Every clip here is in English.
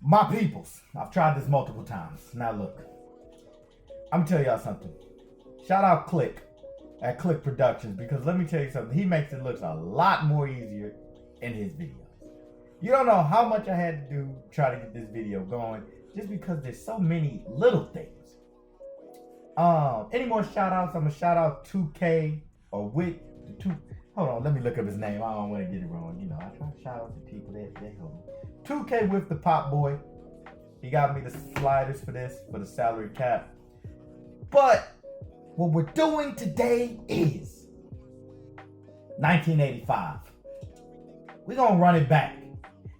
My peoples, I've tried this multiple times. Now look, I'm gonna tell y'all something. Shout out Click at Click Productions, because let me tell you something. He makes it look a lot more easier in his videos. You don't know how much I had to do to try to get this video going, just because there's so many little things. Any more shout outs? I'm gonna shout out 2K or with the two. Hold on, let me look up his name. I don't want to get it wrong. You know, I try to shout out to people that help me. 2K with the Pop Boy. He got me the sliders for this, for the salary cap. But what we're doing today is 1985. We're gonna run it back.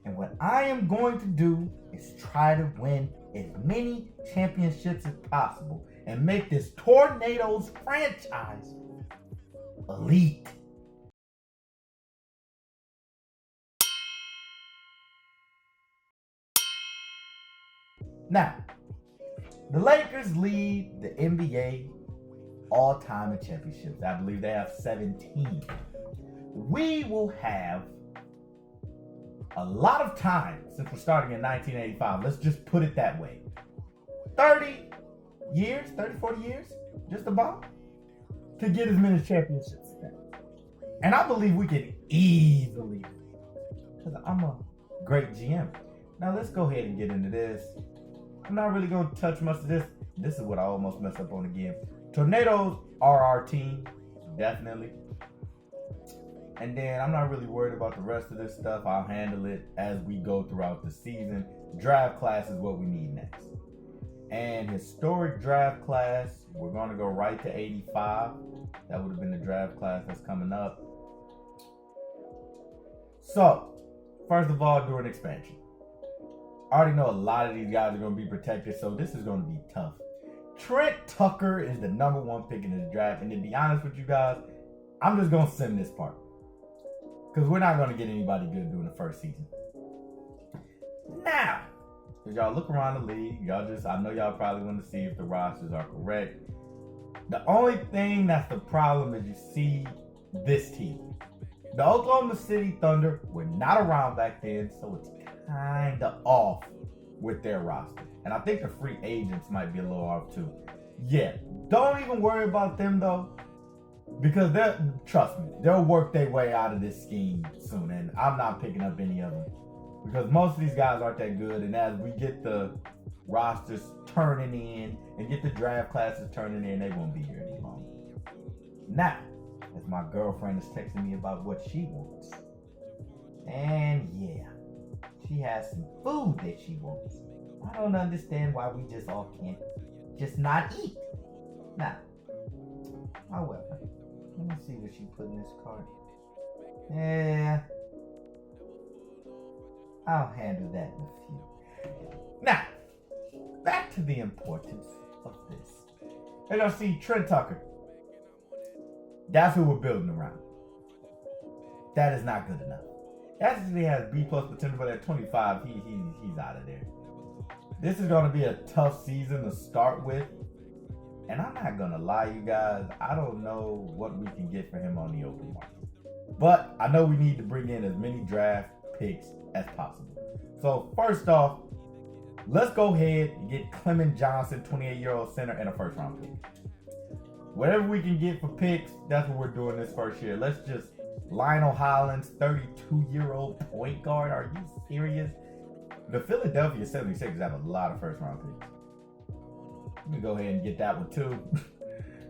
And what I am going to do is try to win as many championships as possible and make this Tornadoes franchise elite. Now, the Lakers lead the NBA all-time in championships. I believe they have 17. We will have a lot of time since we're starting in 1985. Let's just put it that way. 30 years, 30, 40 years, just about, to get as many championships. And I believe we can easily, because I'm a great GM. Now let's go ahead and get into this. I'm not really going to touch much of this. This is what I almost messed up on again. Tornadoes are our team, definitely. And then I'm not really worried about the rest of this stuff. I'll handle it as we go throughout the season. Draft class is what we need next. And historic draft class, we're going to go right to 85. That would have been the draft class that's coming up. So, first of all, do an expansion. I already know a lot of these guys are going to be protected, so this is going to be tough. Trent Tucker is the #1 pick in this draft, and to be honest with you guys, I'm just going to sim this part, because we're not going to get anybody good during the first season. Now, as y'all look around the league, I know y'all probably want to see if the rosters are correct. The only thing that's the problem is you see this team. The Oklahoma City Thunder were not around back then, so it's kind of off with their roster. And I think the free agents might be a little off too. Yeah, don't even worry about them though, because trust me, they'll work their way out of this scheme soon, and I'm not picking up any of them because most of these guys aren't that good. And as we get the rosters turning in and get the draft classes turning in, they won't be here any longer. Now, as my girlfriend is texting me about what she wants, and yeah, she has some food that she wants. I don't understand why we just all can't just not eat. Now, however, let me see what she put in this cart. Yeah, I'll handle that in a few. Now, back to the importance of this. As y'all see, Trent Tucker. That's who we're building around. That is not good enough. He actually has B+ potential, but at 25, he's out of there. This is going to be a tough season to start with. And I'm not going to lie, you guys. I don't know what we can get for him on the open market. But I know we need to bring in as many draft picks as possible. So first off, let's go ahead and get Clement Johnson, 28-year-old center, and a first-round pick. Whatever we can get for picks, that's what we're doing this first year. Let's just Lionel Hollins, 32-year-old point guard. Are you serious? The Philadelphia 76ers have a lot of first-round picks. Let me go ahead and get that one too.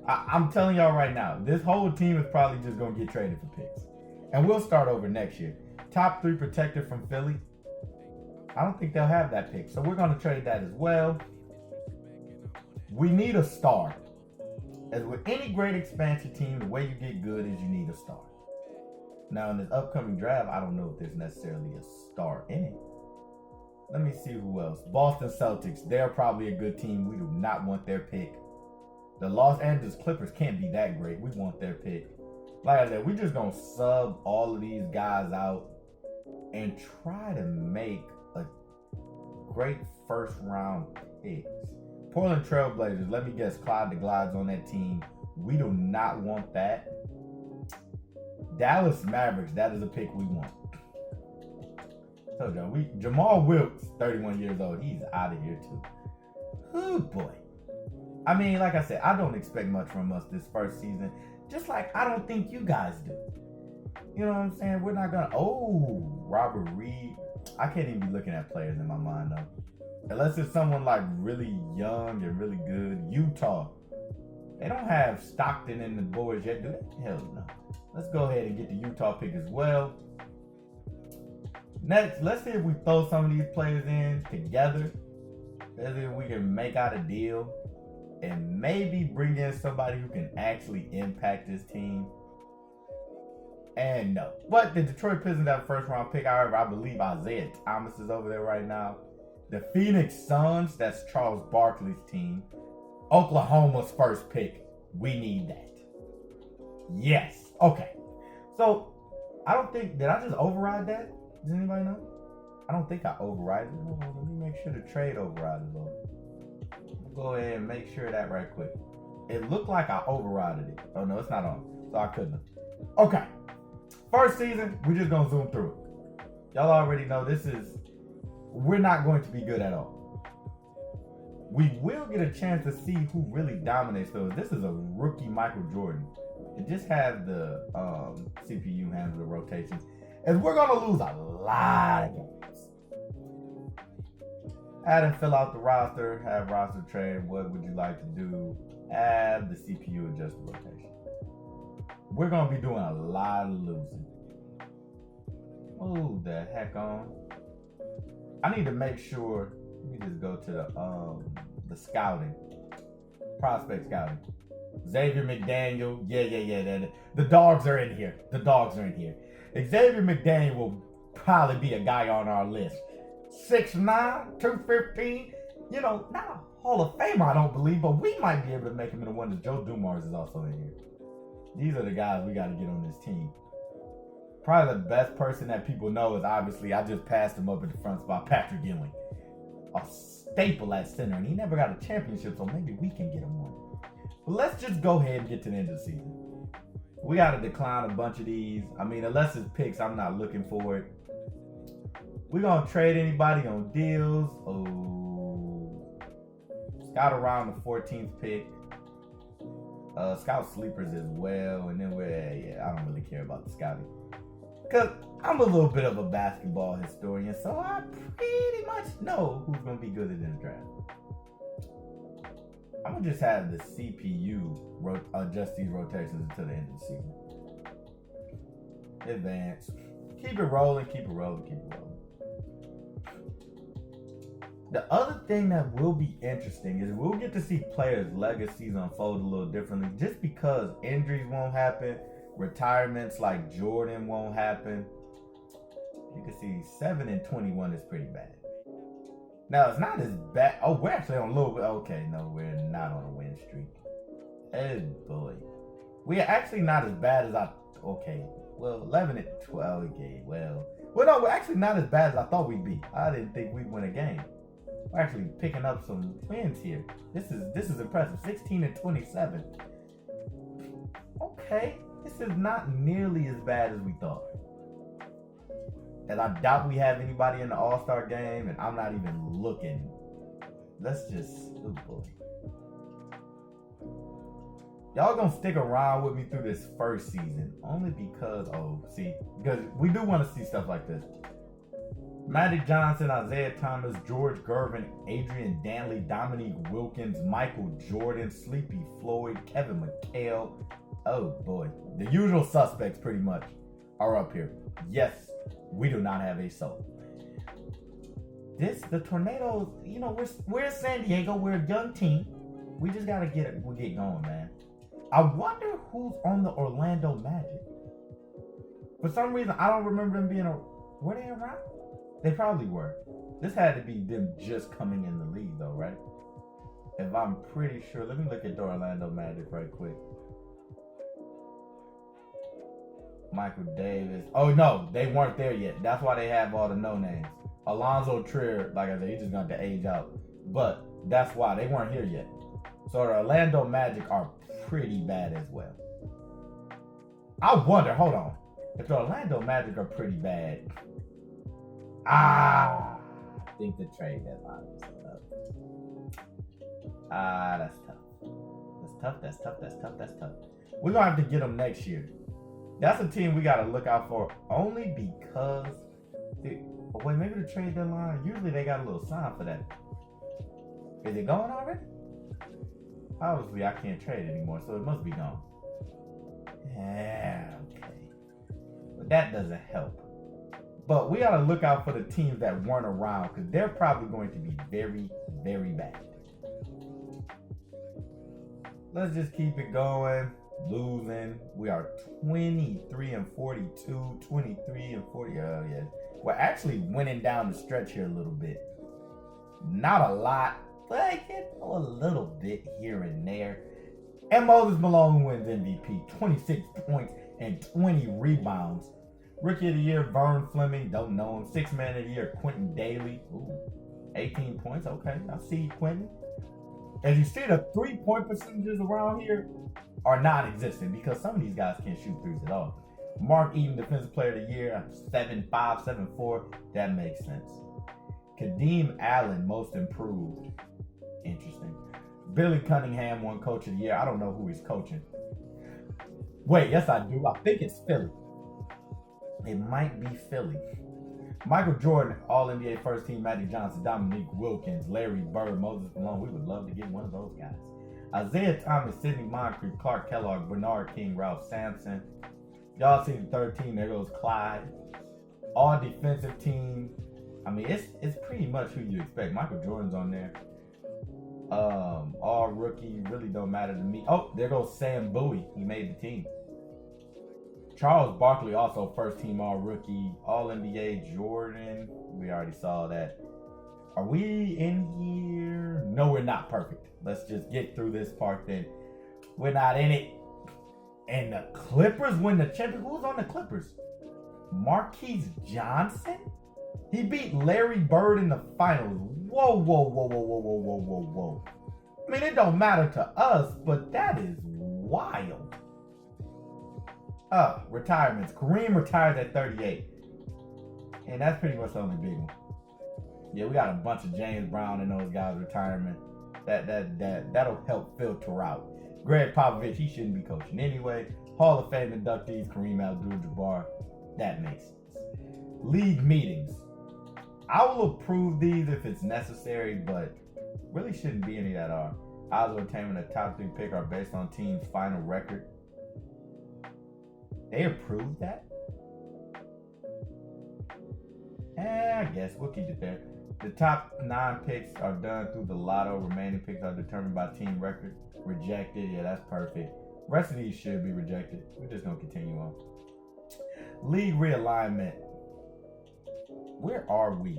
I'm telling y'all right now, this whole team is probably just going to get traded for picks. And we'll start over next year. Top 3 protector from Philly. I don't think they'll have that pick, so we're going to trade that as well. We need a star. As with any great expansion team, the way you get good is you need a star. Now, in this upcoming draft, I don't know if there's necessarily a star in it. Let me see who else. Boston Celtics. They're probably a good team. We do not want their pick. The Los Angeles Clippers can't be that great. We want their pick. Like I said, we're just going to sub all of these guys out and try to make a great first-round picks. Portland Trailblazers. Let me guess. Clyde the Glide's on that team. We do not want that. Dallas Mavericks. That is a pick we want. Told y'all, Jamal Wilkes, 31 years old. He's out of here too. Oh boy. I mean, like I said, I don't expect much from us this first season. Just like I don't think you guys do. You know what I'm saying? We're not gonna. Oh, Robert Reed. I can't even be looking at players in my mind though. Unless it's someone like really young and really good. Utah. They don't have Stockton and the boys yet, do they? Hell no. Let's go ahead and get the Utah pick as well. Next, let's see if we throw some of these players in together. Let's see if we can make out a deal and maybe bring in somebody who can actually impact this team. And no. But the Detroit Pistons have a first round pick. However, I believe Isaiah Thomas is over there right now. The Phoenix Suns, that's Charles Barkley's team. Oklahoma's first pick. We need that. Yes. Okay. So, I don't think, did I just override that? Does anybody know? I don't think I override it. Hold on, let me make sure the trade override is over. Go ahead and make sure of that right quick. It looked like I overrided it. Oh no, it's not on. So I couldn't. Okay. First season, we're just going to zoom through it. Y'all already know we're not going to be good at all. We will get a chance to see who really dominates those. This is a rookie Michael Jordan. It just has the CPU handle the rotations. And we're going to lose a lot of games. Add and fill out the roster. Have roster trade. What would you like to do? Add the CPU adjust the rotation. We're going to be doing a lot of losing. Oh, the heck on. I need to make sure. Let me just go to the scouting. Prospect scouting. Xavier McDaniel. Yeah. The dogs are in here. Xavier McDaniel will probably be a guy on our list. 6'9", 215. You know, not a Hall of Famer, I don't believe, but we might be able to make him into one. That Joe Dumars is also in here. These are the guys we got to get on this team. Probably the best person that people know is obviously, I just passed him up at the front spot, Patrick Ewing. A staple at center, and he never got a championship, so maybe we can get him one. But let's just go ahead and get to the end of the season. We got to decline a bunch of these. I mean, unless it's picks, I'm not looking for it. We're going to trade anybody on deals. Oh, scout around the 14th pick. Scout sleepers as well. And then I don't really care about the scouting. Because I'm a little bit of a basketball historian, so I pretty much know who's going to be good in this draft. I'm going to just have the CPU adjust these rotations until the end of the season. Advance. Keep it rolling. The other thing that will be interesting is we'll get to see players' legacies unfold a little differently just because injuries won't happen. Retirements like Jordan won't happen. You can see 7-21 is pretty bad. Now, it's not as bad. Oh, we're actually on a little bit. Okay, no, we're not on a win streak. Oh, boy. We're actually not as bad as okay. Well, 11-12. Okay, well, no, we're actually not as bad as I thought we'd be. I didn't think we'd win a game. We're actually picking up some wins here. This is impressive. 16-27. Okay. This is not nearly as bad as we thought. And I doubt we have anybody in the All-Star game, and I'm not even looking. Let's just, oh boy. Y'all gonna stick around with me through this first season, only because, because we do want to see stuff like this. Magic Johnson, Isaiah Thomas, George Gervin, Adrian Danley, Dominique Wilkins, Michael Jordan, Sleepy Floyd, Kevin McHale. Oh boy, the usual suspects pretty much are up here. Yes, we do not have a soul. The Tornadoes, you know, we're San Diego, we're a young team. We just gotta get going, man. I wonder who's on the Orlando Magic. For some reason, I don't remember them being were they around? They probably were. This had to be them just coming in the league though, right? If I'm pretty sure, let me look at the Orlando Magic right quick. Michael Davis. Oh no, they weren't there yet. That's why they have all the no names. Alonzo Trier, like I said, he just got to age out. But that's why they weren't here yet. So the Orlando Magic are pretty bad as well. I wonder, hold on. If the Orlando Magic are pretty bad, I think the trade deadline is up. That's tough. That's tough. We're going to have to get them next year. That's a team we got to look out for only because... wait, maybe the trade deadline, usually they got a little sign for that. Is it going already? Obviously, I can't trade anymore, so it must be gone. Yeah, okay. But that doesn't help. But we got to look out for the teams that weren't around because they're probably going to be very, very bad. Let's just keep it going. Losing. We are 23 and 42, 23 and 40. Oh, yeah. We're actually winning down the stretch here a little bit. Not a lot, but a little bit here and there. And Moses Malone wins MVP. 26 points and 20 rebounds. Rookie of the Year, Vern Fleming. Don't know him. Sixth Man of the Year, Quentin Daly. Ooh, 18 points. Okay, I see you, Quentin. As you see, the 3-point percentages around here are non-existent because some of these guys can't shoot threes at all. Mark Eaton, Defensive Player of the Year, 7'5", 7'4". That makes sense. Kadeem Allen, Most Improved. Interesting. Billy Cunningham won Coach of the Year. I don't know who he's coaching. Wait, yes I do. I think it's Philly. It might be Philly. Michael Jordan, All-NBA First Team, Magic Johnson, Dominique Wilkins, Larry Bird, Moses Malone. We would love to get one of those guys. Isaiah Thomas, Sidney Moncrief, Clark Kellogg, Bernard King, Ralph Sampson. Y'all see the third team. There goes Clyde. All defensive team. I mean, it's pretty much who you expect. Michael Jordan's on there. All rookie. Really don't matter to me. Oh, there goes Sam Bowie. He made the team. Charles Barkley, also first team all rookie. All NBA Jordan. We already saw that. Are we in here? No, we're not. Perfect. Let's just get through this part then. We're not in it. And the Clippers win the championship. Who's on the Clippers? Marquise Johnson? He beat Larry Bird in the finals. Whoa. I mean, it don't matter to us, but that is wild. Retirements. Kareem retires at 38. And that's pretty much the only big one. Yeah, we got a bunch of James Brown and those guys' retirement. That'll help filter out. Greg Popovich, he shouldn't be coaching anyway. Hall of Fame inductees, Kareem Abdul-Jabbar. That makes sense. League meetings. I will approve these if it's necessary, but really shouldn't be any that are. Odds of obtaining a top 3 pick are based on team's final record. They approved that? I guess we'll keep it there. The top 9 picks are done through the lotto. Remaining picks are determined by team record. Rejected. Yeah, that's perfect. Rest of these should be rejected. We're just going to continue on. League realignment. Where are we?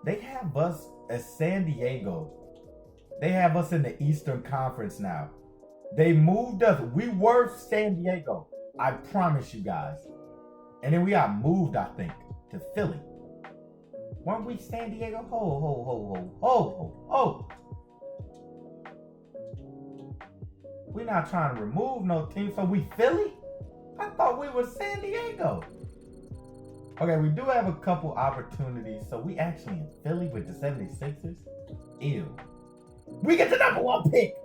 They have us as San Diego. They have us in the Eastern Conference now. They moved us. We were San Diego. I promise you guys. And then we got moved, I think, to Philly. Weren't we San Diego? Ho. We're not trying to remove no team, so we Philly? I thought we were San Diego. Okay, we do have a couple opportunities, so we actually in Philly with the 76ers? Ew. We get the number 1 pick.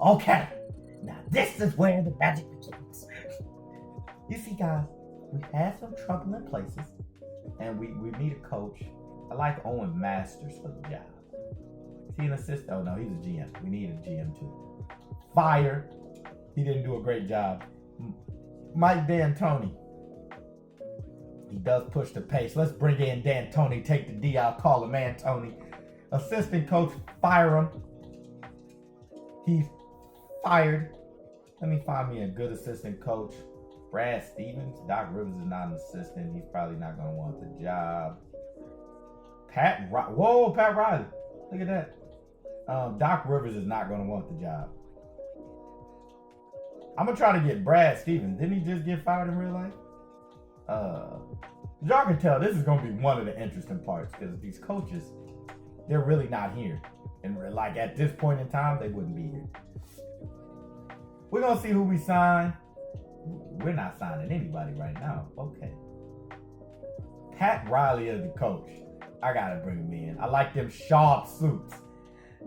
Okay. Now this is where the magic begins. You see, guys, we've had some trouble in places, and we need a coach. I like Owen Masters for the job. Is he an assistant? Oh, no, he's a GM. We need a GM, too. Fire. He didn't do a great job. Mike D'Antoni. He does push the pace. Let's bring in D'Antoni. Take the D. I'll call him Antoni. Assistant coach, fire him. He's fired. Let me find me a good assistant coach. Brad Stevens. Doc Rivers is not an assistant. He's probably not going to want the job. Pat Riley. Look at that. Doc Rivers is not going to want the job. I'm going to try to get Brad Stevens. Didn't he just get fired in real life? Y'all can tell this is going to be one of the interesting parts because these coaches, they're really not here. And like at this point in time, they wouldn't be here. We're going to see who we sign. We're not signing anybody right now. Okay. Pat Riley is the coach. I gotta bring him in. I like them sharp suits.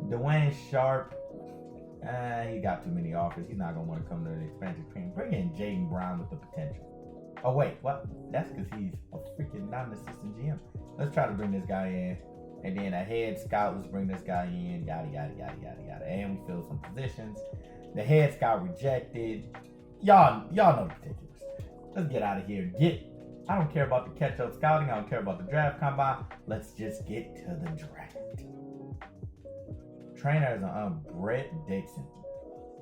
Dwayne Sharp, he got too many offers. He's not gonna want to come to the expansion team. Bring in Jaden Brown with the potential. Oh wait, what? That's because he's a freaking not an assistant GM. Let's try to bring this guy in. And then a head scout, let's bring this guy in, yada, yada, yada, yada, yada. And we fill some positions. The head scout rejected. Y'all know the particulars. Let's get out of here. I don't care about the catch-up scouting. I don't care about the draft combine. Let's just get to the draft. Trainers are Brett Dixon.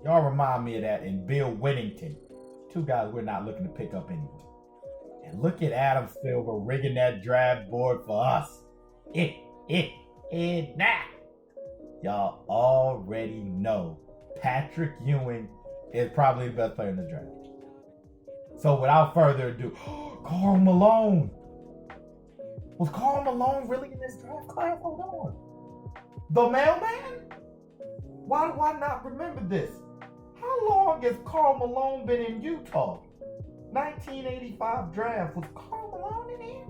Y'all remind me of that, and Bill Whittington. Two guys we're not looking to pick up anyway. And look at Adam Silver rigging that draft board for us. Nah. Y'all already know Patrick Ewing is probably the best player in the draft. So without further ado, Karl Malone. Was Karl Malone really in this draft class? Hold on. The mailman? Why do I not remember this? How long has Karl Malone been in Utah? 1985 draft. Was Karl Malone in here?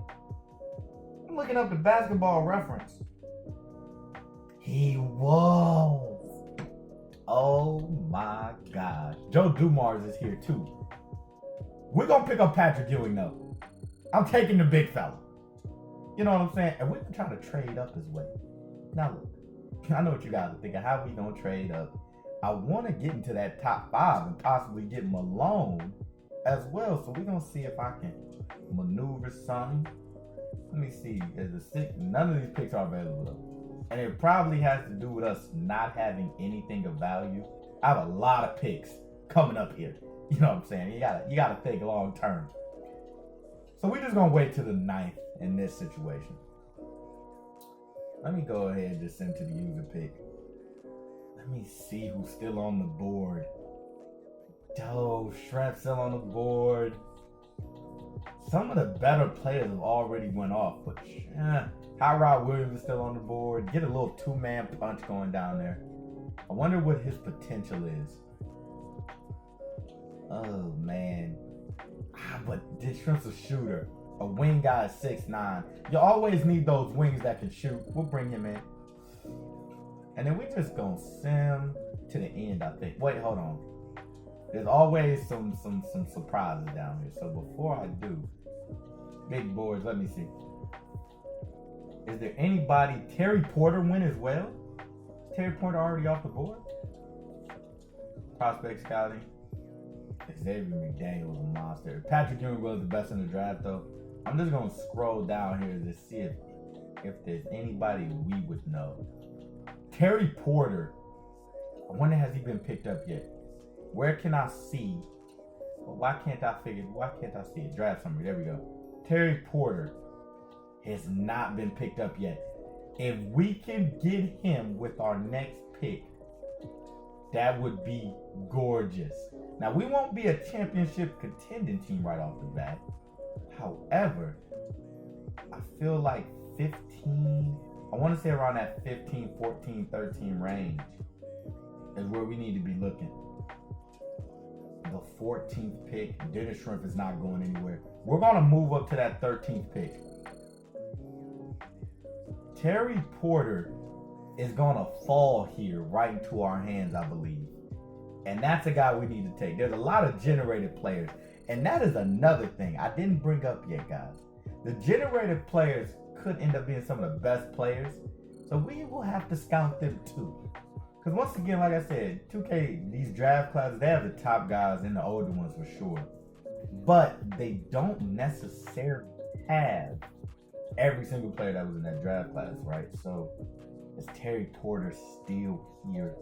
I'm looking up the basketball reference. He was. Oh my gosh. Joe Dumars is here too. We're going to pick up Patrick Ewing though. I'm taking the big fella. You know what I'm saying? And we're going to try to trade up as well. Now look, I know what you guys are thinking. How are we going to trade up? I want to get into that top 5 and possibly get Malone as well. So we're going to see if I can maneuver something. Let me see. None of these picks are available though. And it probably has to do with us not having anything of value. I have a lot of picks coming up here. You know what I'm saying? You gotta think long term. So we're just gonna wait to the 9th in this situation. Let me go ahead and just send to the user pick. Let me see who's still on the board. Oh, Shremp's still on the board. Some of the better players have already went off, but High Rod Williams is still on the board. Get a little 2-man punch going down there. I wonder what his potential is. Oh man. But this Shrimp's a shooter. A wing guy is 6'9". You always need those wings that can shoot. We'll bring him in. And then we just gonna sim to the end, I think. Wait, hold on. There's always some surprises down here. So before I do, big boards, let me see. Is there anybody? Terry Porter win as well? Is Terry Porter already off the board? Prospect scouting. Xavier McDaniel was a monster. Patrick Ewing was the best in the draft though. I'm just gonna scroll down here to see if there's anybody we would know. Terry Porter. I wonder, has he been picked up yet? Where can I see? Well, why can't I see it? Draft summary. There we go. Terry Porter has not been picked up yet. If we can get him with our next pick, that would be gorgeous. Now, we won't be a championship contending team right off the bat. However, I feel like 15, I want to say around that 15, 14, 13 range is where we need to be looking. The 14th pick, Dennis Shrimp is not going anywhere. We're going to move up to that 13th pick. Terry Porter is going to fall here right into our hands, I believe. And that's a guy we need to take. There's a lot of generated players. And that is another thing I didn't bring up yet, guys. The generated players could end up being some of the best players. So we will have to scout them too. Because once again, like I said, 2K, these draft classes, they have the top guys and the older ones for sure. But they don't necessarily have every single player that was in that draft class, right? So is Terry Porter still here?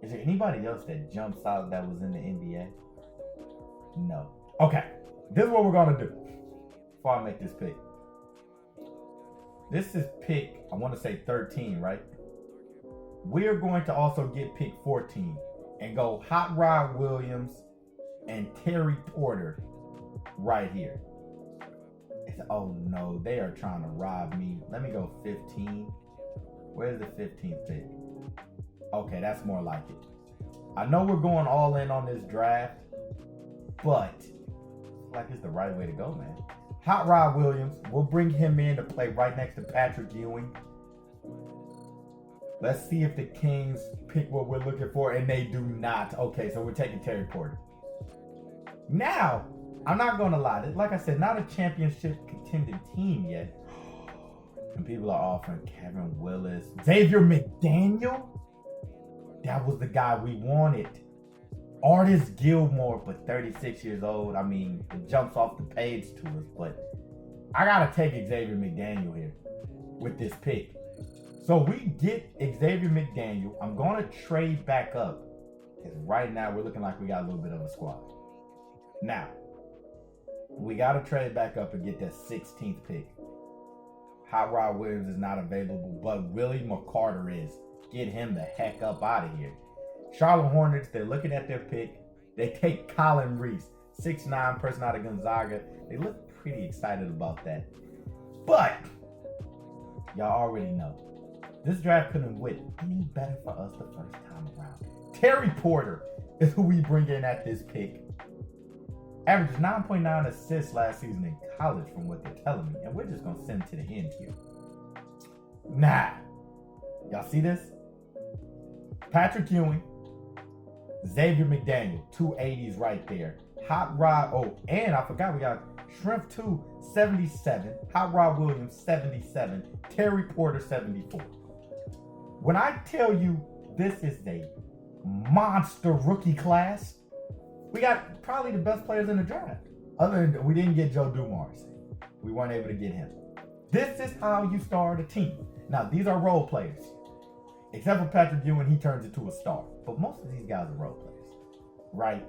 Is there anybody else that jumps out that was in the NBA? No. Okay, this is what we're gonna do before I make this pick. This is pick, I want to say 13, right? We're going to also get pick 14 and go Hot Rod Williams and Terry Porter right here. Oh no, they are trying to rob me. Let me go 15. Where's the 15th pick? Okay, that's more like it. I know we're going all in on this draft, but I feel like it's the right way to go, man. Hot Rod Williams, we'll bring him in to play right next to Patrick Ewing. Let's see if the Kings pick what we're looking for, and they do not. Okay, so we're taking Terry Porter. Now, I'm not going to lie. Like I said, not a championship contending team yet. And people are offering Kevin Willis. Xavier McDaniel? That was the guy we wanted. Artis Gilmore, but 36 years old. I mean, it jumps off the page to us, but I got to take Xavier McDaniel here with this pick. So we get Xavier McDaniel. I'm going to trade back up because right now we're looking like we got a little bit of a squad. Now, we got to trade back up and get that 16th pick. Hot Rod Williams is not available, but Willie McCarter is. Get him the heck up out of here. Charlotte Hornets, they're looking at their pick. They take Colin Reese, 6'9", person out of Gonzaga. They look pretty excited about that. But, y'all already know, this draft couldn't went any better for us the first time around. Terry Porter is who we bring in at this pick. Averaged 9.9 assists last season in college from what they're telling me. And we're just going to send him to the end here. Nah. Y'all see this? Patrick Ewing, Xavier McDaniel, 280s right there. Hot Rod, oh, and I forgot we got Shrimp 2, 77. Hot Rod Williams, 77. Terry Porter, 74. When I tell you this is a monster rookie class, we got probably the best players in the draft. Other than we didn't get Joe Dumars. We weren't able to get him. This is how you start a team. Now, these are role players. Except for Patrick Ewing, he turns into a star. But most of these guys are role players, right?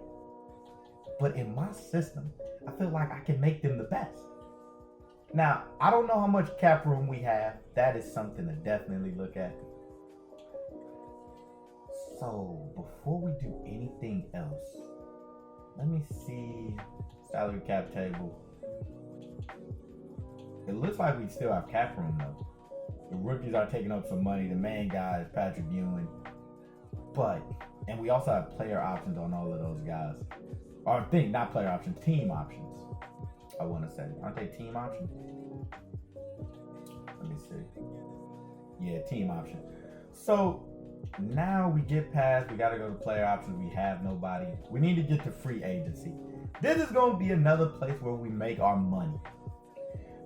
But in my system, I feel like I can make them the best. Now, I don't know how much cap room we have. That is something to definitely look at. So, before we do anything else, let me see salary cap table. It looks like we still have cap room though. The rookies are taking up some money. The main guy is Patrick Ewing. And we also have player options on all of those guys. Or not player options, team options. I want to say. Aren't they team options? Let me see. Yeah, team option. So now we get past, we got to go to player options. We have nobody. We need to get to free agency. This is going to be another place where we make our money.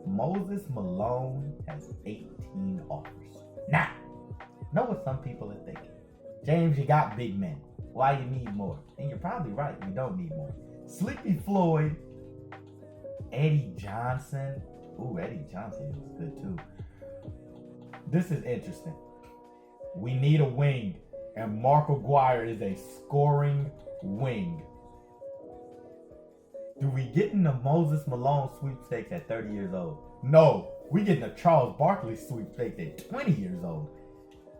Moses Malone has 18 offers. Now, know what some people are thinking. James, you got big men. Why you need more? And you're probably right. We don't need more. Sleepy Floyd, Eddie Johnson. Ooh, Eddie Johnson was good too. This is interesting. We need a wing, and Mark Aguirre is a scoring wing. Do we get in the Moses Malone sweepstakes at 30 years old? No, we get in the Charles Barkley sweepstakes at 20 years old.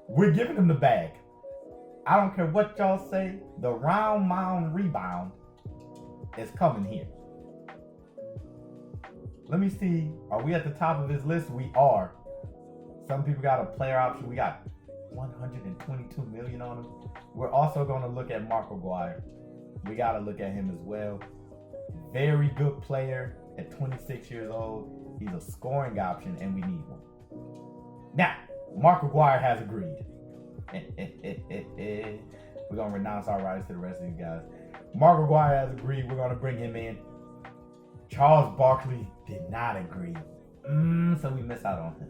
We're giving him the bag. I don't care what y'all say, the round mound rebound is coming here. Let me see, are we at the top of his list? We are. Some people got a player option. We got 122 million on him. We're also going to look at Mark Aguirre. We got to look at him as well. Very good player at 26 years old. He's a scoring option, and we need one. Now, Mark Aguirre has agreed. We're going to renounce our rights to the rest of these guys. Mark Aguirre has agreed. We're going to bring him in. Charles Barkley did not agree. So we miss out on him.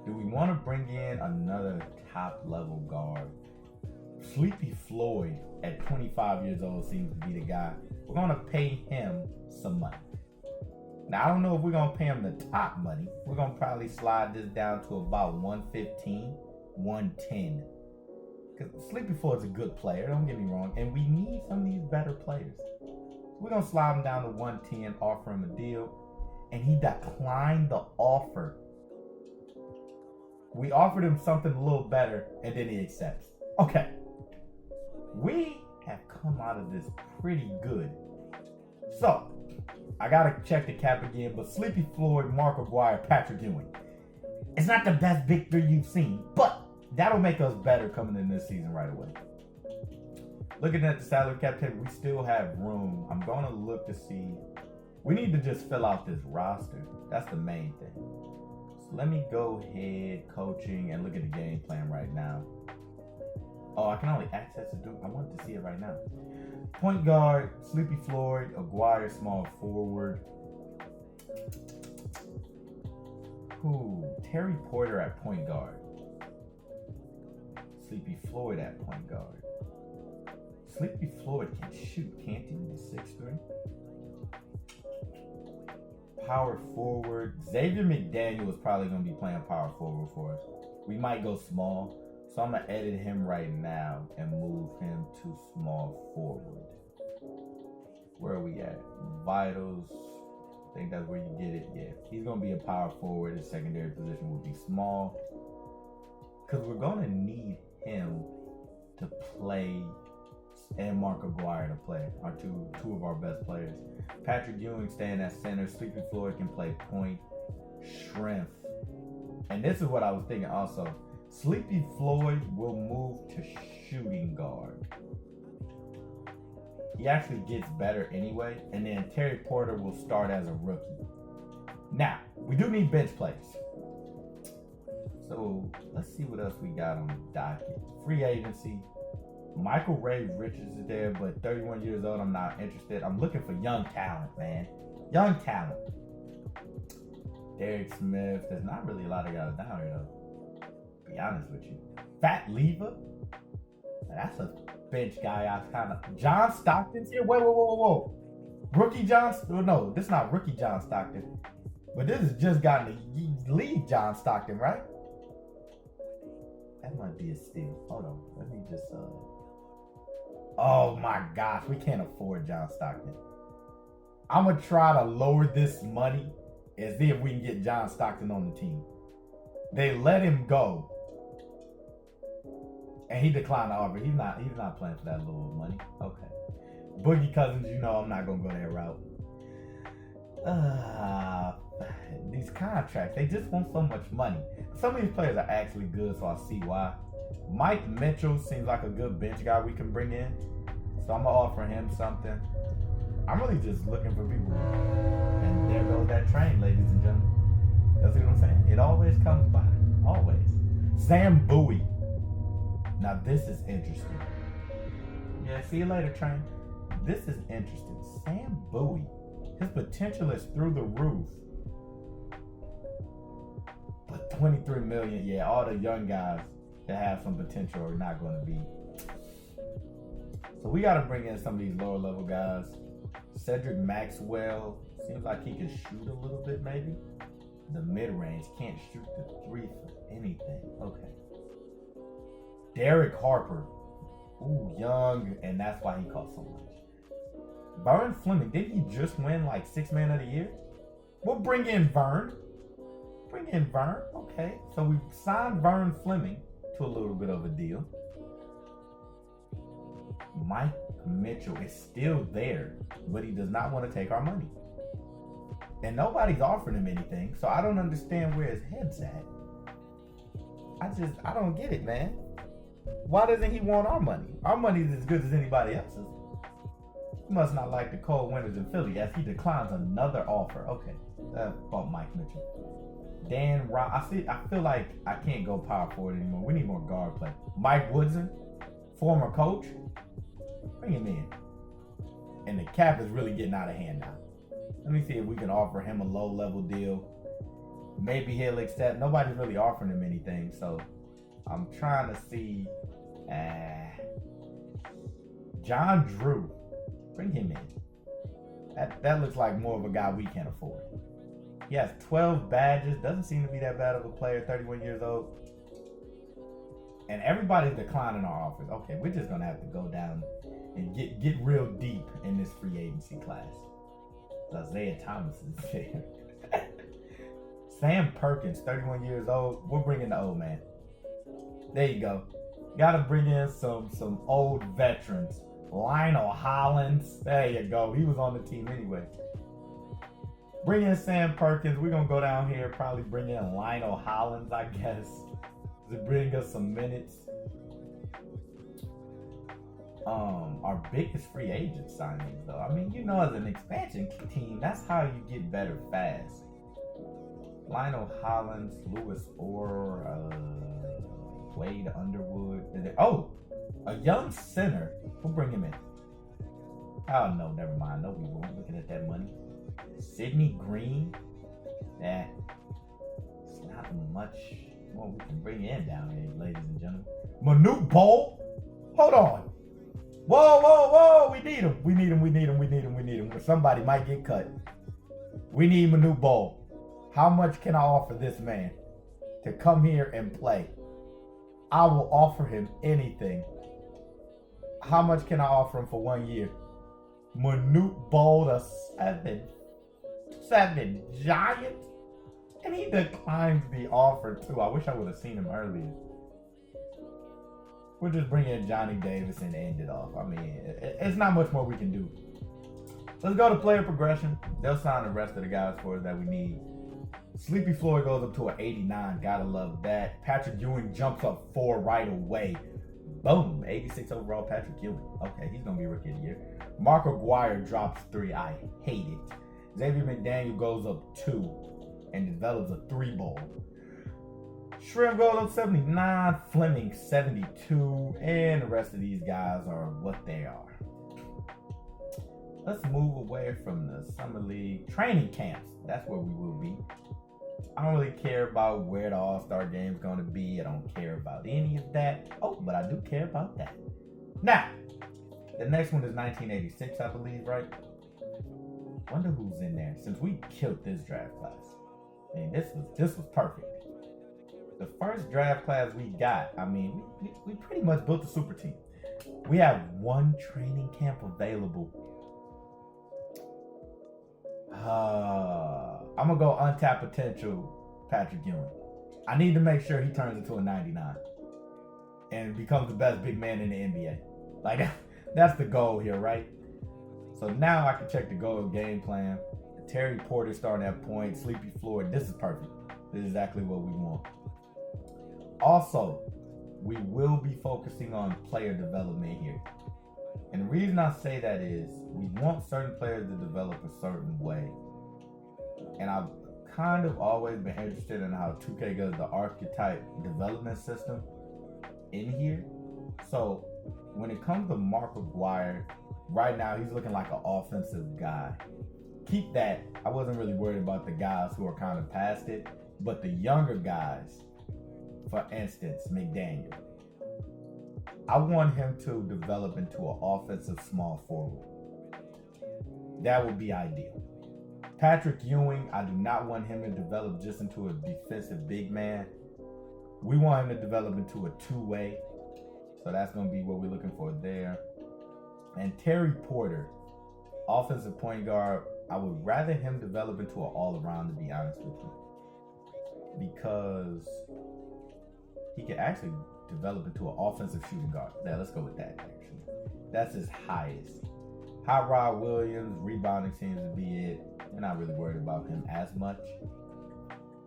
Do we want to bring in another top-level guard? Sleepy Floyd at 25 years old seems to be the guy. We're going to pay him some money. Now, I don't know if we're going to pay him the top money. We're going to probably slide this down to about 115, 110. Because Sleepy Floyd's a good player, don't get me wrong. And we need some of these better players. We're going to slide him down to 110, offer him a deal. And he declined the offer. We offered him something a little better, and then he accepts. Okay. We have come out of this pretty good. So, I got to check the cap again, but Sleepy Floyd, Mark Aguirre, Patrick Ewing. It's not the best big three you've seen, but that'll make us better coming in this season right away. Looking at the salary cap table, we still have room. I'm going to look to see We need to just fill out this roster. That's the main thing. So let me go ahead, coaching, and look at the game plan right now. Oh, I can only access it. I wanted to see it right now. Point guard, Sleepy Floyd, Aguirre, small forward. Ooh, Terry Porter at point guard. Sleepy Floyd at point guard. Sleepy Floyd can shoot, can't he? He's 6'3". Power forward. Xavier Mcdaniel is probably going to be playing power forward for us. We might go small. So I'm going to edit him right now and move him to small forward. Where are we at? Vitals. I think that's where you get it. Yeah. He's going to be a power forward. His secondary position will be small. Because we're going to need him to play and Mark Aguirre to play. Our two of our best players. Patrick Ewing staying at center. Sleepy Floyd can play point. Shrimp. And this is what I was thinking also. Sleepy Floyd will move to shooting guard. He actually gets better anyway. And then Terry Porter will start as a rookie. Now, we do need bench players. So, let's see what else we got on the docket. Free agency. Michael Ray Richards is there, but 31 years old, I'm not interested. I'm looking for young talent, man. Young talent. Derek Smith. There's not really a lot of guys down here, though. To be honest with you. Fat Lever. That's a bench guy I kind of... John Stockton's here? Whoa. Rookie John... No, this is not rookie John Stockton. But this has just gotten the league John Stockton, right? That might be a steal. Hold on. Let me just... Oh my gosh. We can't afford John Stockton. I'm going to try to lower this money and see if we can get John Stockton on the team. They let him go. And he declined the offer. He's not playing for that little money. Okay. Boogie Cousins, you know I'm not going to go that route. These contracts, they just want so much money. Some of these players are actually good, so I see why. Mike Mitchell seems like a good bench guy we can bring in. So I'm going to offer him something. I'm really just looking for people. And there goes that train, ladies and gentlemen. That's what I'm saying. It always comes by. Always. Sam Bowie. Now this is interesting. Yeah, see you later, train. This is interesting. Sam Bowie. His potential is through the roof. But 23 million, yeah, all the young guys that have some potential are not going to be. So we got to bring in some of these lower level guys. Cedric Maxwell seems like he can shoot a little bit, maybe. The mid range, can't shoot the three for anything. Okay. Derek Harper. Ooh, young, and that's why he cost so much. Vern Fleming, didn't he just win like 6th man of the year? We'll bring in Vern. Okay. So we signed Vern Fleming to a little bit of a deal. Mike Mitchell is still there, but he does not want to take our money. And nobody's offering him anything, so I don't understand where his head's at. I don't get it, man. Why doesn't he want our money? Our money's as good as anybody else's. He must not like the cold winters in Philly as he declines another offer. Okay, about Mike Mitchell. Dan Rob, I feel like I can't go power forward anymore. We need more guard play. Mike Woodson, former coach, bring him in. And the cap is really getting out of hand now. Let me see if we can offer him a low-level deal. Maybe he'll accept. Nobody's really offering him anything, so I'm trying to see. John Drew, bring him in. That looks like more of a guy we can't afford. He has 12 badges. Doesn't seem to be that bad of a player. 31 years old. And everybody's declining our offers. Okay, we're just gonna have to go down and get real deep in this free agency class. Isaiah Thomas is there. Sam Perkins, 31 years old. We're bringing the old man. There you go. Got to bring in some old veterans. Lionel Hollins. There you go. He was on the team anyway. Bring in Sam Perkins. We're going to go down here, probably bring in Lionel Hollins, I guess, to bring us some minutes. our biggest free agent signings, though. I mean, as an expansion team, that's how you get better fast. Lionel Hollins, Lewis Orr, Wade Underwood. A young center. We'll bring him in. Oh, no, never mind. No, we won't. Looking at that money. Sidney Green. It's not much more we can bring in down here, ladies and gentlemen. Manute Bol. Hold on. Whoa. We need him. Somebody might get cut. We need Manute Bol. How much can I offer this man to come here and play? I will offer him anything. How much can I offer him for 1 year? Manute Bol, the 7 Giant? And he declines the offer too. I wish I would have seen him earlier. We'll just bring in Johnny Davis and end it off. I mean, it's not much more we can do. Let's go to player progression. They'll sign the rest of the guys for us that we need. Sleepy Floyd goes up to an 89. Gotta love that. Patrick Ewing jumps up 4 right away. Boom. 86 overall Patrick Ewing. Okay, he's going to be rookie of the year. Mark Aguirre drops 3. I hate it. Xavier McDaniel goes up 2 and develops a 3-ball. Shrimp goes up 79. Fleming 72. And the rest of these guys are what they are. Let's move away from the Summer League training camps. That's where we will be. I don't really care about where the All-Star game is going to be. I don't care about any of that. Oh, but I do care about that. Now, the next one is 1986, I believe, right? Wonder who's in there since we killed this draft class. I mean, this was perfect. The first draft class we got, I mean, we pretty much built a super team. We have 1 training camp available. I'm going to go untapped potential Patrick Ewing. I need to make sure he turns into a 99 and becomes the best big man in the NBA. Like, that's the goal here, right? So now I can check the goal game plan. Terry Porter starting at point. Sleepy Floyd. This is perfect. This is exactly what we want. Also, we will be focusing on player development here. And the reason I say that is we want certain players to develop a certain way. And I've kind of always been interested in how 2K does the archetype development system in here. So when it comes to Mark Aguirre, right now he's looking like an offensive guy. Keep that. I wasn't really worried about the guys who are kind of past it, but the younger guys, for instance, McDaniel, I want him to develop into an offensive small forward. That would be ideal. Patrick Ewing, I do not want him to develop just into a defensive big man. We want him to develop into a 2-way. So that's going to be what we're looking for there. And Terry Porter, offensive point guard, I would rather him develop into an all-around, to be honest with you. Because he could actually develop into an offensive shooting guard. Yeah, let's go with that, actually. That's his highest. Hot Rod Williams, rebounding seems to be it. We're not really worried about him as much.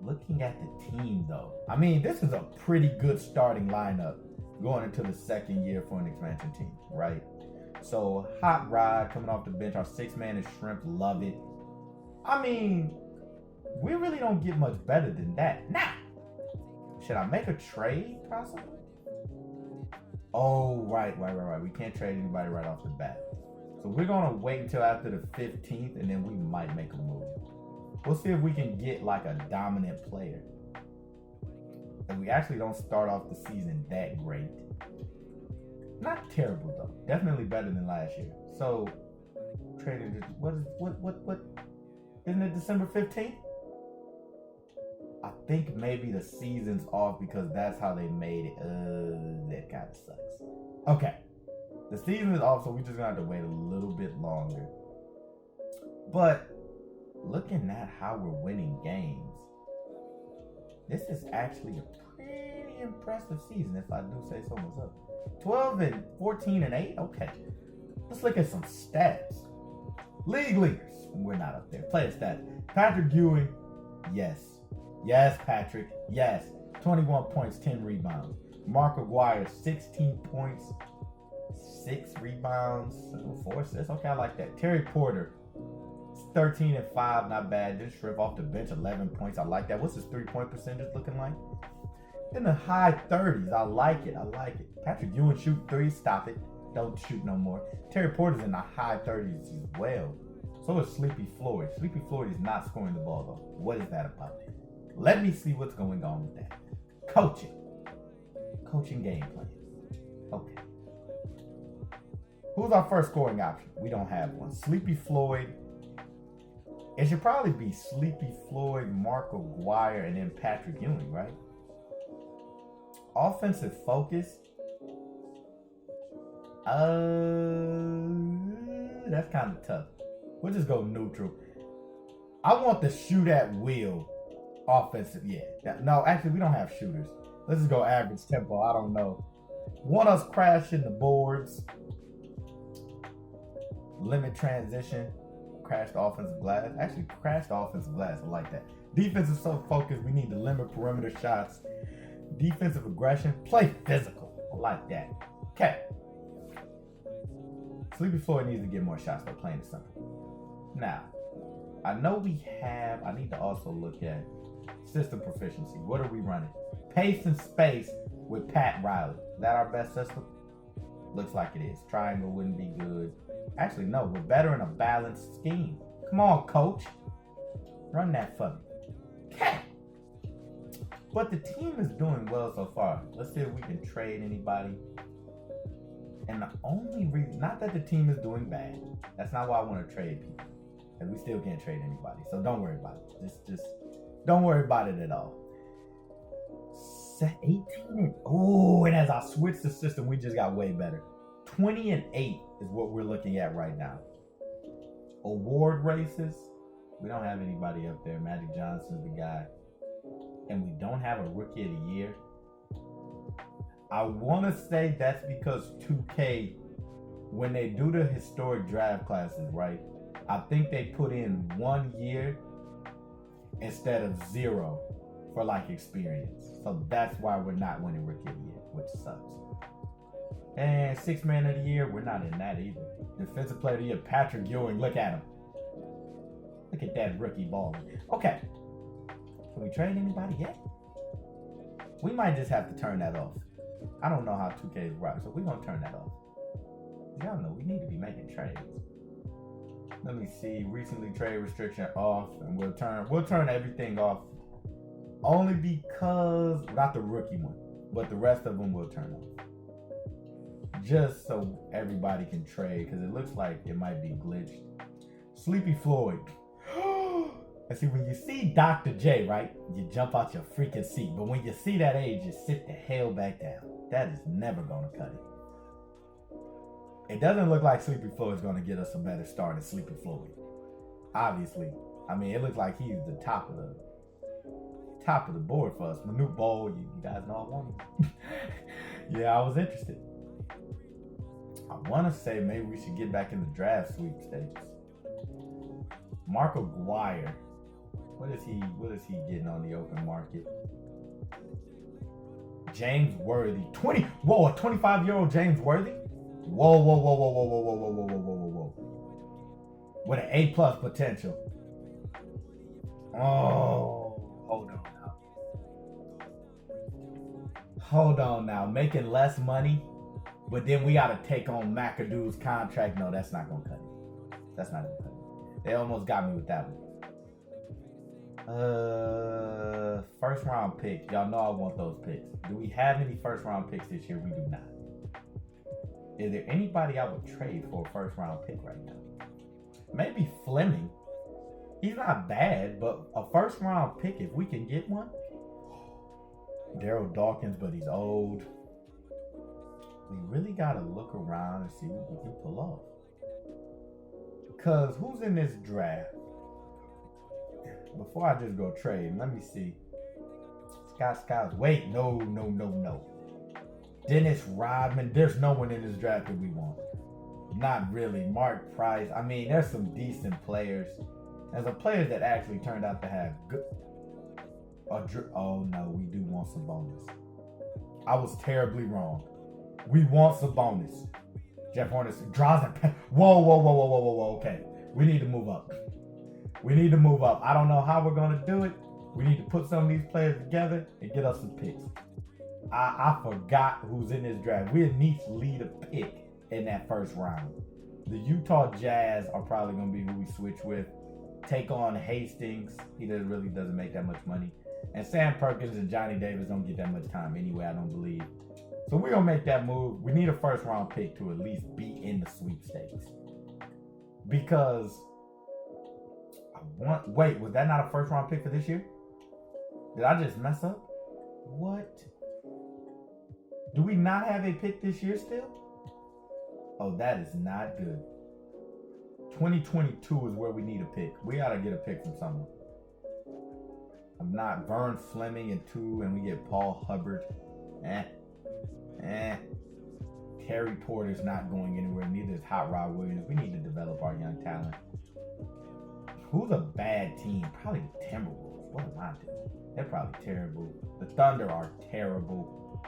Looking at the team, though, I mean, this is a pretty good starting lineup going into the second year for an expansion team, right? So, Hot Rod coming off the bench. Our 6-man is Shrimp. Love it. I mean, we really don't get much better than that. Now, should I make a trade, possibly? Oh, right. We can't trade anybody right off the bat. So we're going to wait until after the 15th, and then we might make a move. We'll see if we can get like a dominant player. And we actually don't start off the season that great. Not terrible, though. Definitely better than last year. So, trading, what? Isn't it December 15th? I think maybe the season's off because that's how they made it. That kind of sucks. Okay. The season is off, so we're just going to have to wait a little bit longer. But looking at how we're winning games, this is actually a pretty impressive season, if I do say so myself. 12 and 14 and 8? Okay. Let's look at some stats. League leaders. We're not up there. Player stats. Patrick Ewing. Yes. Yes, Patrick. Yes. 21 points, 10 rebounds. Mark Aguirre, 16 points, 6 rebounds, 4 assists. Okay, I like that. Terry Porter, 13 and 5, not bad. Just Shrift off the bench, 11 points. I like that. What's his 3-point percentage looking like? In the high 30s. I like it. Patrick Ewing shoot 3. Stop it. Don't shoot no more. Terry Porter's in the high 30s as well. So is Sleepy Floyd. Sleepy Floyd is not scoring the ball though. What is that about? Let me see what's going on with that. Coaching game plans. Okay. Who's our first scoring option? We don't have one. Sleepy Floyd. It should probably be Sleepy Floyd, Mark Aguirre, and then Patrick Ewing, right? Offensive focus. That's kind of tough. We'll just go neutral. I want the shoot at will offensive. Yeah. No, actually, we don't have shooters. Let's just go average tempo. I don't know. Want us crashing the boards. Limit transition. Crashed offensive glass. Actually, crashed offensive glass. I like that. Defensive focus. We need to limit perimeter shots. Defensive aggression. Play physical. I like that. Okay. Sleepy Floyd needs to get more shots by playing the center. Now, I know we have, I need to also look at system proficiency. What are we running? Pace and space with Pat Riley. Is that our best system? Looks like it is. Triangle wouldn't be good. Actually, no, we're better in a balanced scheme. Come on, coach. Run that for me. Okay. But the team is doing well so far. Let's see if we can trade anybody. And the only reason, not that the team is doing bad. That's not why I want to trade people. And we still can't trade anybody. So don't worry about it. Just don't worry about it at all. 18 and, and as I switch the system, we just got way better. 20 and 8 is what we're looking at right now. Award races, we don't have anybody up there. Magic Johnson's the guy. And we don't have a rookie of the year. I want to say that's because 2K, when they do the historic draft classes, right? I think they put in 1 year instead of 0 for like experience. So that's why we're not winning rookie of the year, which sucks. And 6th man of the year, we're not in that either. Defensive player of the year, Patrick Ewing, look at him. Look at that rookie ball. Okay. Can we trade anybody yet? We might just have to turn that off. I don't know how 2K is right, so we're going to turn that off. Y'all know we need to be making trades. Let me see. Recently trade restriction off, and we'll turn everything off. Only because, not the rookie one, but the rest of them will turn off. Just so everybody can trade, because it looks like it might be glitched. Sleepy Floyd. And see, when you see Dr. J, right, you jump out your freaking seat. But when you see that age, you sit the hell back down. That is never going to cut it. It doesn't look like Sleepy Floyd is going to get us a better start than Sleepy Floyd. Obviously. I mean, it looks like he's the top of the board for us. Manute Bol, you guys know I want him. Yeah, I was interested. I want to say maybe we should get back in the draft sweepstakes. Mark Aguirre. What is he getting on the open market? James Worthy. A 25-year-old James Worthy? Whoa. With an A+ potential. Oh, hold on now. Making less money, but then we gotta take on McAdoo's contract. No, that's not gonna cut it. That's not gonna cut it. They almost got me with that one. First round pick. Y'all know I want those picks. Do we have any first round picks this year? We do not. Is there anybody I would trade for a first round pick right now? Maybe Fleming. He's not bad, but a first round pick, if we can get one. Daryl Dawkins, but he's old. We really gotta look around and see what we can pull off. Because who's in this draft? Before I just go trade, let me see. Scott. Wait, no. Dennis Rodman. There's no one in this draft that we want. Not really. Mark Price. I mean, there's some decent players. There's a player that actually turned out to have good. Oh no, we do want some bonus. I was terribly wrong. We want some bonus. Jeff Hornets draws it. Whoa. Okay. We need to move up. I don't know how we're going to do it. We need to put some of these players together and get us some picks. I forgot who's in this draft. We need to lead a pick in that first round. The Utah Jazz are probably going to be who we switch with. Take on Hastings. He really doesn't make that much money. And Sam Perkins and Johnny Davis don't get that much time anyway, I don't believe. So we're going to make that move. We need a first round pick to at least be in the sweepstakes. Because wait, was that not a first round pick for this year? Did I just mess up? What? Do we not have a pick this year still? Oh, that is not good. 2022 is where we need a pick. We gotta get a pick from someone. I'm not Vern Fleming in 2, and we get Paul Hubbard. Terry Porter's not going anywhere. Neither is Hot Rod Williams. We need to develop our young talent. Who's a bad team? Probably the Timberwolves. What am I doing? They're probably terrible. The Thunder are terrible.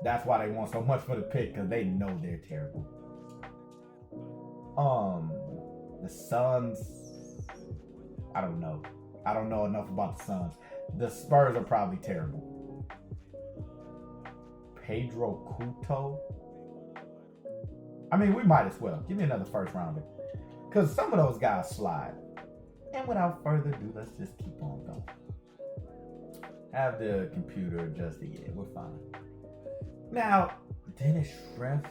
That's why they want so much for the pick, because they know they're terrible. The Suns, I don't know. I don't know enough about the Suns. The Spurs are probably terrible. Pedro Couto. I mean, we might as well. Give me another first rounder. Because some of those guys slide. And without further ado, let's just keep on going. Have the computer adjust it. Yeah, we're fine. Now, Dennis Schroeder.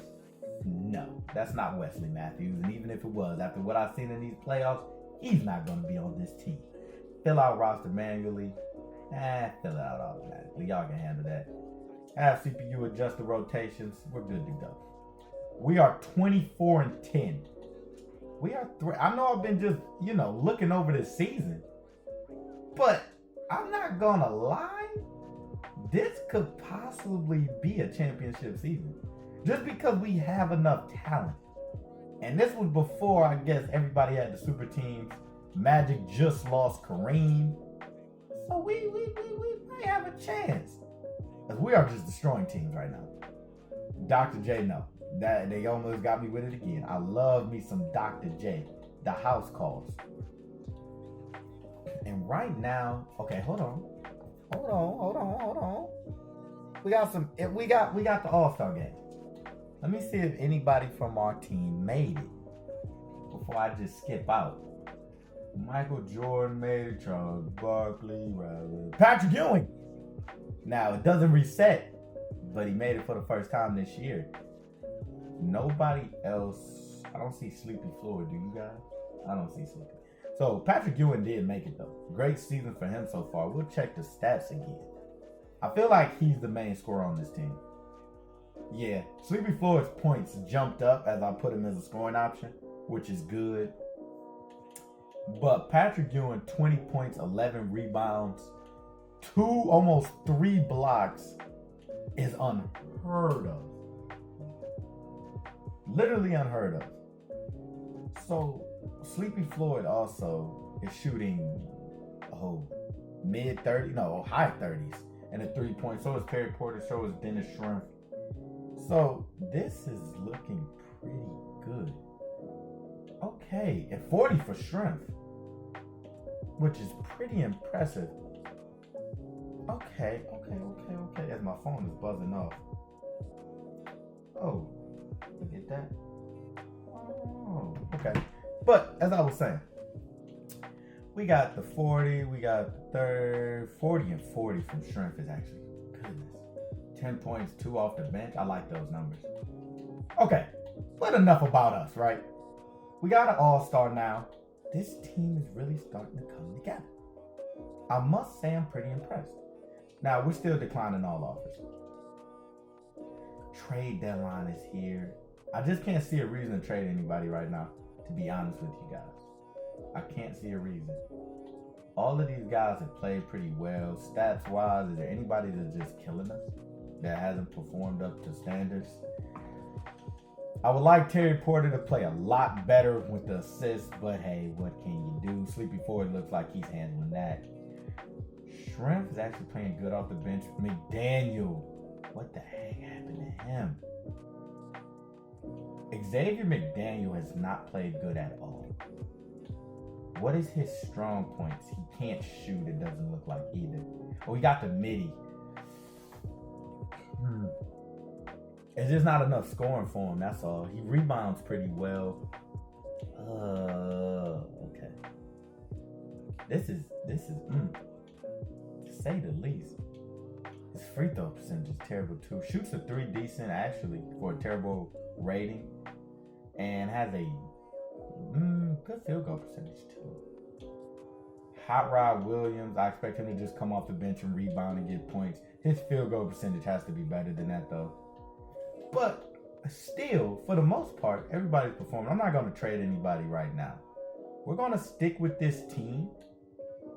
No, that's not Wesley Matthews. And even if it was, after what I've seen in these playoffs, he's not going to be on this team. Fill out roster manually. Fill it out automatically. Y'all can handle that. Have CPU adjust the rotations. We're good to go. We are 24-10. We are I know I've been just, looking over this season. But I'm not going to lie. This could possibly be a championship season. Just because we have enough talent. And this was before, I guess, everybody had the super teams. Magic just lost Kareem. So we might have a chance. Because we are just destroying teams right now. Dr. J, no. They almost got me with it again. I love me some Dr. J. The house calls. And right now, okay, hold on. We got the All-Star game. Let me see if anybody from our team made it before I just skip out. Michael Jordan made it, Charles Barkley, Patrick Ewing. Now, it doesn't reset, but he made it for the first time this year. Nobody else. I don't see Sleepy Floyd, do you guys? I don't see Sleepy. So, Patrick Ewing did make it, though. Great season for him so far. We'll check the stats again. I feel like he's the main scorer on this team. Yeah, Sleepy Floyd's points jumped up as I put him as a scoring option, which is good. But Patrick Ewing, 20 points, 11 rebounds, almost 3 blocks is unheard of. Literally unheard of. So, Sleepy Floyd also is shooting high 30s and a 3-point. So is Terry Porter, so is Dennis Schroeder. So this is looking pretty good. Okay, and 40 for Schroeder, which is pretty impressive. Okay. As my phone is buzzing off. Oh, look at that. Oh, okay. But as I was saying, we got the 40, we got the third, 40 and 40 from Schroeder is actually goodness. 10 points, 2 off the bench. I like those numbers. Okay, but enough about us, right? We got an all-star now. This team is really starting to come together. I must say I'm pretty impressed. Now, we're still declining all offers. Trade deadline is here. I just can't see a reason to trade anybody right now, to be honest with you guys. I can't see a reason. All of these guys have played pretty well. Stats-wise, is there anybody that's just killing us that hasn't performed up to standards? I would like Terry Porter to play a lot better with the assists, but hey, what can you do? Sleepy Floyd looks like he's handling that. Shrimp is actually playing good off the bench. McDaniel, what the heck happened to him? Xavier McDaniel has not played good at all. What is his strong points? He can't shoot, it doesn't look like either. Oh, he got the midi. It's just not enough scoring for him, that's all. He rebounds pretty well. Okay. This is to say the least. His free throw percentage is terrible too. Shoots a 3 decent actually for a terrible rating. And has a good field goal percentage too. Hot Rod Williams, I expect him to just come off the bench and rebound and get points. His field goal percentage has to be better than that though. But still, for the most part, everybody's performing. I'm not going to trade anybody right now. We're going to stick with this team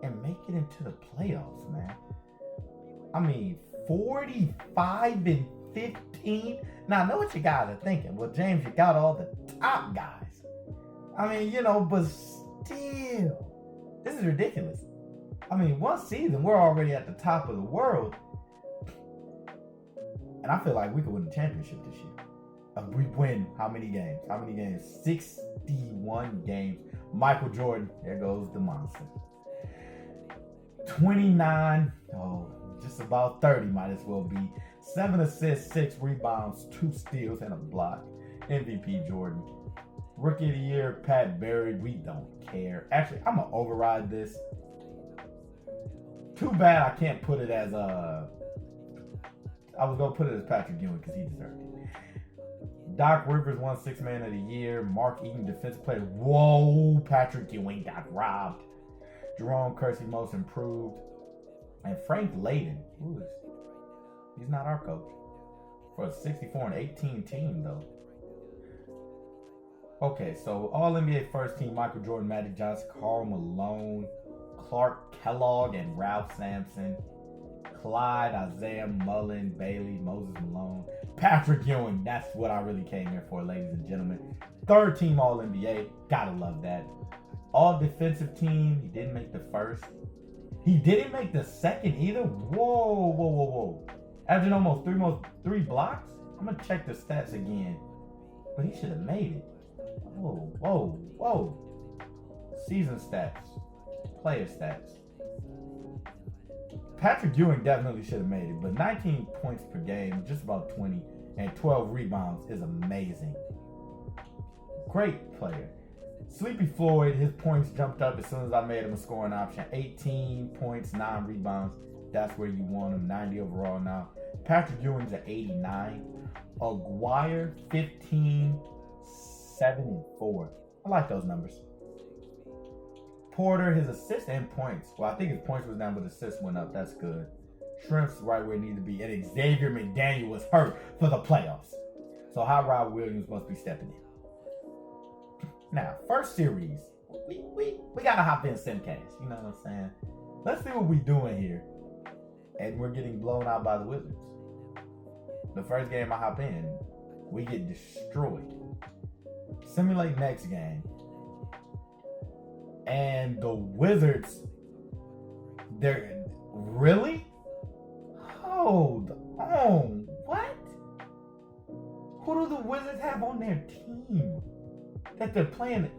and make it into the playoffs, man. I mean, 45 and 15. Now, I know what you guys are thinking. Well, James, you got all the top guys. I mean, but still, this is ridiculous. I mean, one season, we're already at the top of the world. And I feel like we could win the championship this year. We win how many games? 61 games. Michael Jordan, there goes the monster. 29, just about 30 might as well be. 7 assists, 6 rebounds, 2 steals, and a block. MVP Jordan. Rookie of the Year, Pat Barry. We don't care. Actually, I'm going to override this. Too bad I can't put it as I was going to put it as Patrick Ewing because he deserved it. Doc Rivers won 6th Man of the Year. Mark Eaton, Defensive Player. Whoa, Patrick Ewing got robbed. Jerome Kersey, Most Improved. And Frank Layden, he's not our coach. For a 64 and 18 team, though. Okay, so All-NBA First Team, Michael Jordan, Magic Johnson, Karl Malone, Clark Kellogg, and Ralph Sampson. Clyde, Isaiah Mullen, Bailey, Moses Malone, Patrick Ewing. That's what I really came here for, ladies and gentlemen. 3rd team All-NBA. Gotta love that. All defensive team. He didn't make the first. He didn't make the second either. Whoa. Averaging almost 3 blocks. I'm gonna check the stats again. But he should have made it. Whoa. Season stats. Player stats. Patrick Ewing definitely should have made it, but 19 points per game, just about 20, and 12 rebounds is amazing. Great player. Sleepy Floyd, his points jumped up as soon as I made him a scoring option. 18 points, 9 rebounds. That's where you want him. 90 overall now. Patrick Ewing's at 89. Aguirre, 15, 7, and 4. I like those numbers. Porter, his assists and points. Well, I think his points was down, but assists went up. That's good. Shrimp's right where it needed to be. And Xavier McDaniel was hurt for the playoffs. So Hot Rod Williams must be stepping in. Now, first series, we gotta hop in Simcast. You know what I'm saying? Let's see what we doing here. And we're getting blown out by the Wizards. The first game I hop in, we get destroyed. Simulate next game. And the Wizards, they're really? Hold on. What? Who do the Wizards have on their team that they're playing?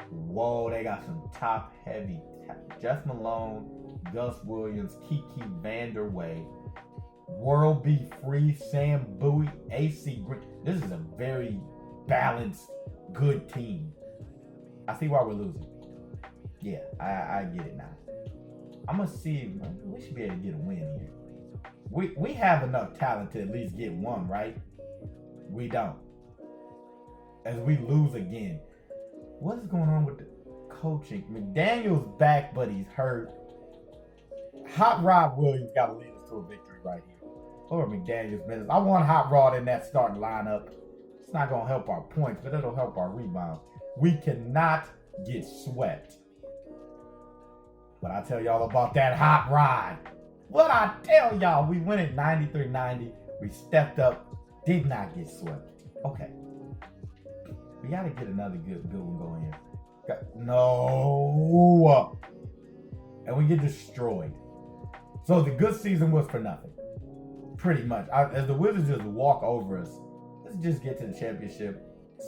Whoa, they got some top heavy. Jeff Malone, Gus Williams, Kiki Vanderway, World B. Free, Sam Bowie, AC Green. This is a very balanced, good team. I see why we're losing. Yeah, I get it now. I'm going to see. We should be able to get a win here. We have enough talent to at least get one, right? We don't. As we lose again. What is going on with the coaching? McDaniel's back, but he's hurt. Hot Rod Williams got to lead us to a victory right here. Or McDaniel's business. I want Hot Rod in that starting lineup. It's not going to help our points, but it'll help our rebounds. We cannot get swept. But I tell y'all about that Hot Rod. What I tell y'all, we went at 93-90. We stepped up, did not get swept. Okay. We got to get another good one going here. No. And we get destroyed. So the good season was for nothing. Pretty much. As the Wizards just walk over us, let's just get to the championship.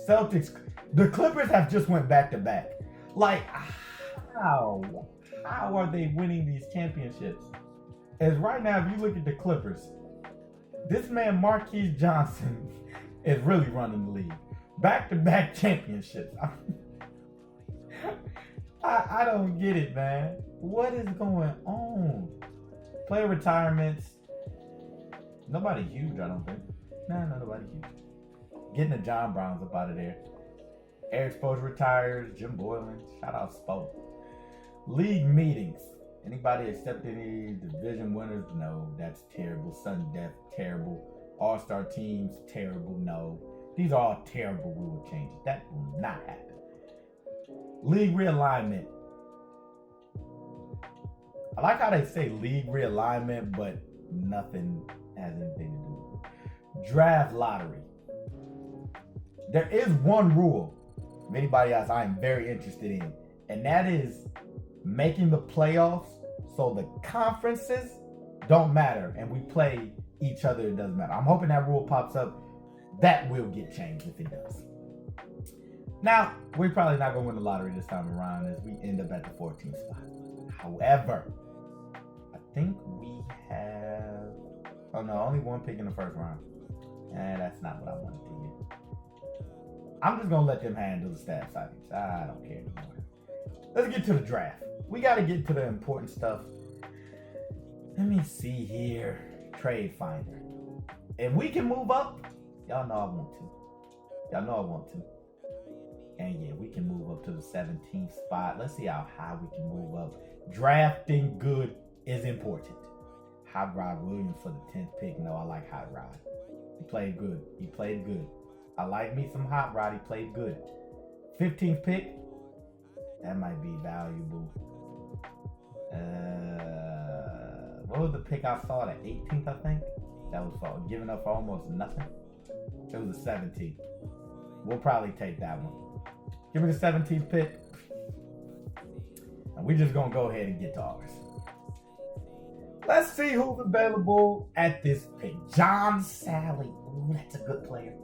Celtics, the Clippers have just went back to back. Like, how are they winning these championships? As right now, if you look at the Clippers, this man Marquise Johnson is really running the league. Back-to-back championships. I don't get it, man. What is going on? Player retirements. Nobody huge, I don't think. Nah, nobody huge. Getting the John Browns up out of there. Eric Spoelstra retires. Jim Boylan. Shout out Spo. League meetings. Anybody accept any division winners? No, that's terrible. Sudden death, terrible. All-star teams, terrible. No. These are all terrible rule changes. That will not happen. League realignment. I like how they say league realignment, but nothing has anything to do with it. Draft lottery. There is one rule, if anybody else I am very interested in, and that is making the playoffs so the conferences don't matter and we play each other, it doesn't matter. I'm hoping that rule pops up. That will get changed if it does. Now, we're probably not going to win the lottery this time around as we end up at the 14th spot. However, I think we have... Oh, no, only one pick in the first round. And that's not what I wanted to hear. I'm just going to let them handle the staff signings. I don't care anymore. Let's get to the draft. We got to get to the important stuff. Let me see here. Trade Finder. If we can move up, y'all know I want to. Y'all know I want to. And yeah, we can move up to the 17th spot. Let's see how high we can move up. Drafting good is important. Hot Rod Williams for the 10th pick. No, I like Hot Rod. He played good. He played good. I like me some Hot Rod. He played good. 15th pick. That might be valuable. What was the pick I saw? The 18th, I think? That was for giving up for almost nothing. It was the 17th. We'll probably take that one. Give me the 17th pick. And we're just going to go ahead and get to ours. Let's see who's available at this pick. John Sally. Ooh, that's a good player.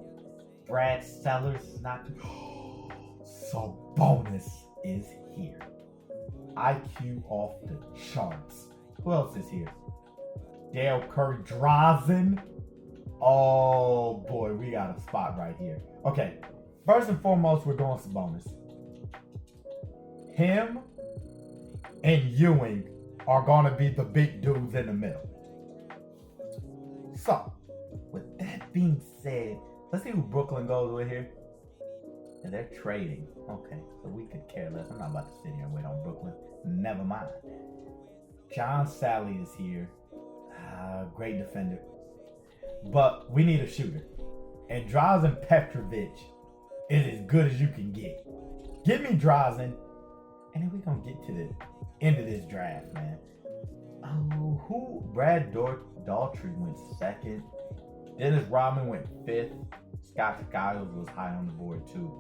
Brad Sellers is not too... So bonus is here. IQ off the charts. Who else is here? Dale Curry Drazen. Oh boy, we got a spot right here. Okay, first and foremost, we're going Sabonis. Him and Ewing are going to be the big dudes in the middle. So, with that being said, let's see who Brooklyn goes with here. And they're trading. Okay, so we could care less. I'm not about to sit here and wait on Brooklyn. Never mind. John Sally is here. Great defender. But we need a shooter. And Drazen Petrovic is as good as you can get. Give me Drazen. And then we're going to get to the end of this draft, man. Oh, who? Brad Daltrey went second. Dennis Rodman went fifth. Scott Skiles was high on the board too.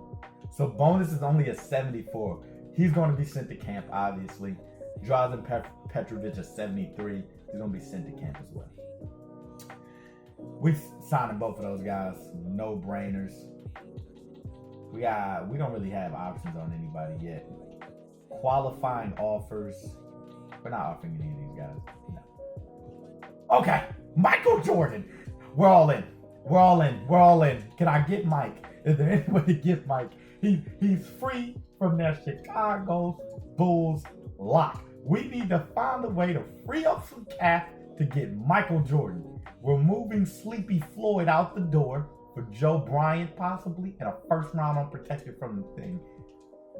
So bonus is only a 74. He's going to be sent to camp, obviously. Drazen Petrovic is 73. He's going to be sent to camp as well. We signed both of those guys. No brainers. We don't really have options on anybody yet. Qualifying offers. We're not offering any of these guys. No. Okay. Michael Jordan. We're all in. We're all in. We're all in. Can I get Mike? Is there any way to get Mike? He's free from their Chicago Bulls lock. We need to find a way to free up some cap to get Michael Jordan. We're moving Sleepy Floyd out the door for Joe Bryant possibly and a first round unprotected from the thing.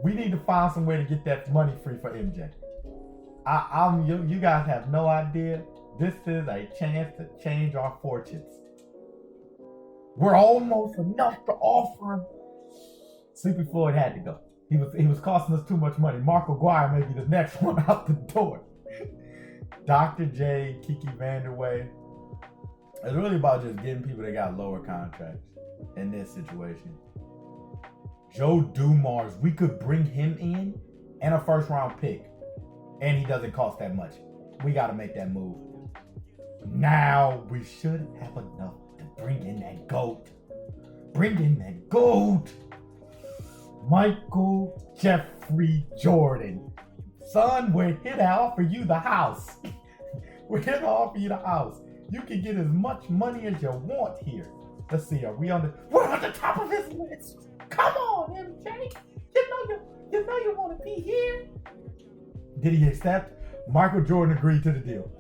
We need to find some way to get that money free for MJ. You guys have no idea. This is a chance to change our fortunes. We're almost enough to offer him. Sleepy Floyd had to go. He was costing us too much money. Mark Aguirre may be the next one out the door. Dr. J, Kiki Vanderway. It's really about just getting people that got lower contracts in this situation. Joe Dumars, we could bring him in and a first round pick. And he doesn't cost that much. We got to make that move. Now we should have enough to bring in that GOAT. Bring in that GOAT. Michael Jeffrey Jordan. Son, we're here to offer you the house. We're here to offer you the house. You can get as much money as you want here. Let's see, we're on the top of his list. Come on, MJ. You know you want to be here. Did he accept? Michael Jordan agreed to the deal.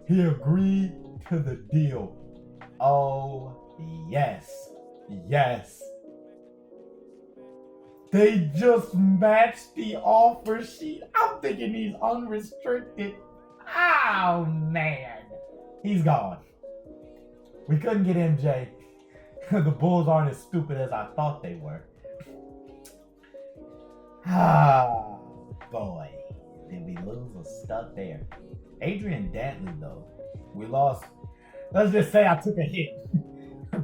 He agreed to the deal. Oh, yes. Yes. They just matched the offer sheet. I'm thinking he's unrestricted. Oh, man. He's gone. We couldn't get MJ. The Bulls aren't as stupid as I thought they were. Ah, boy. Did we lose a stud there? Adrian Dantley, though. We lost. Let's just say I took a hit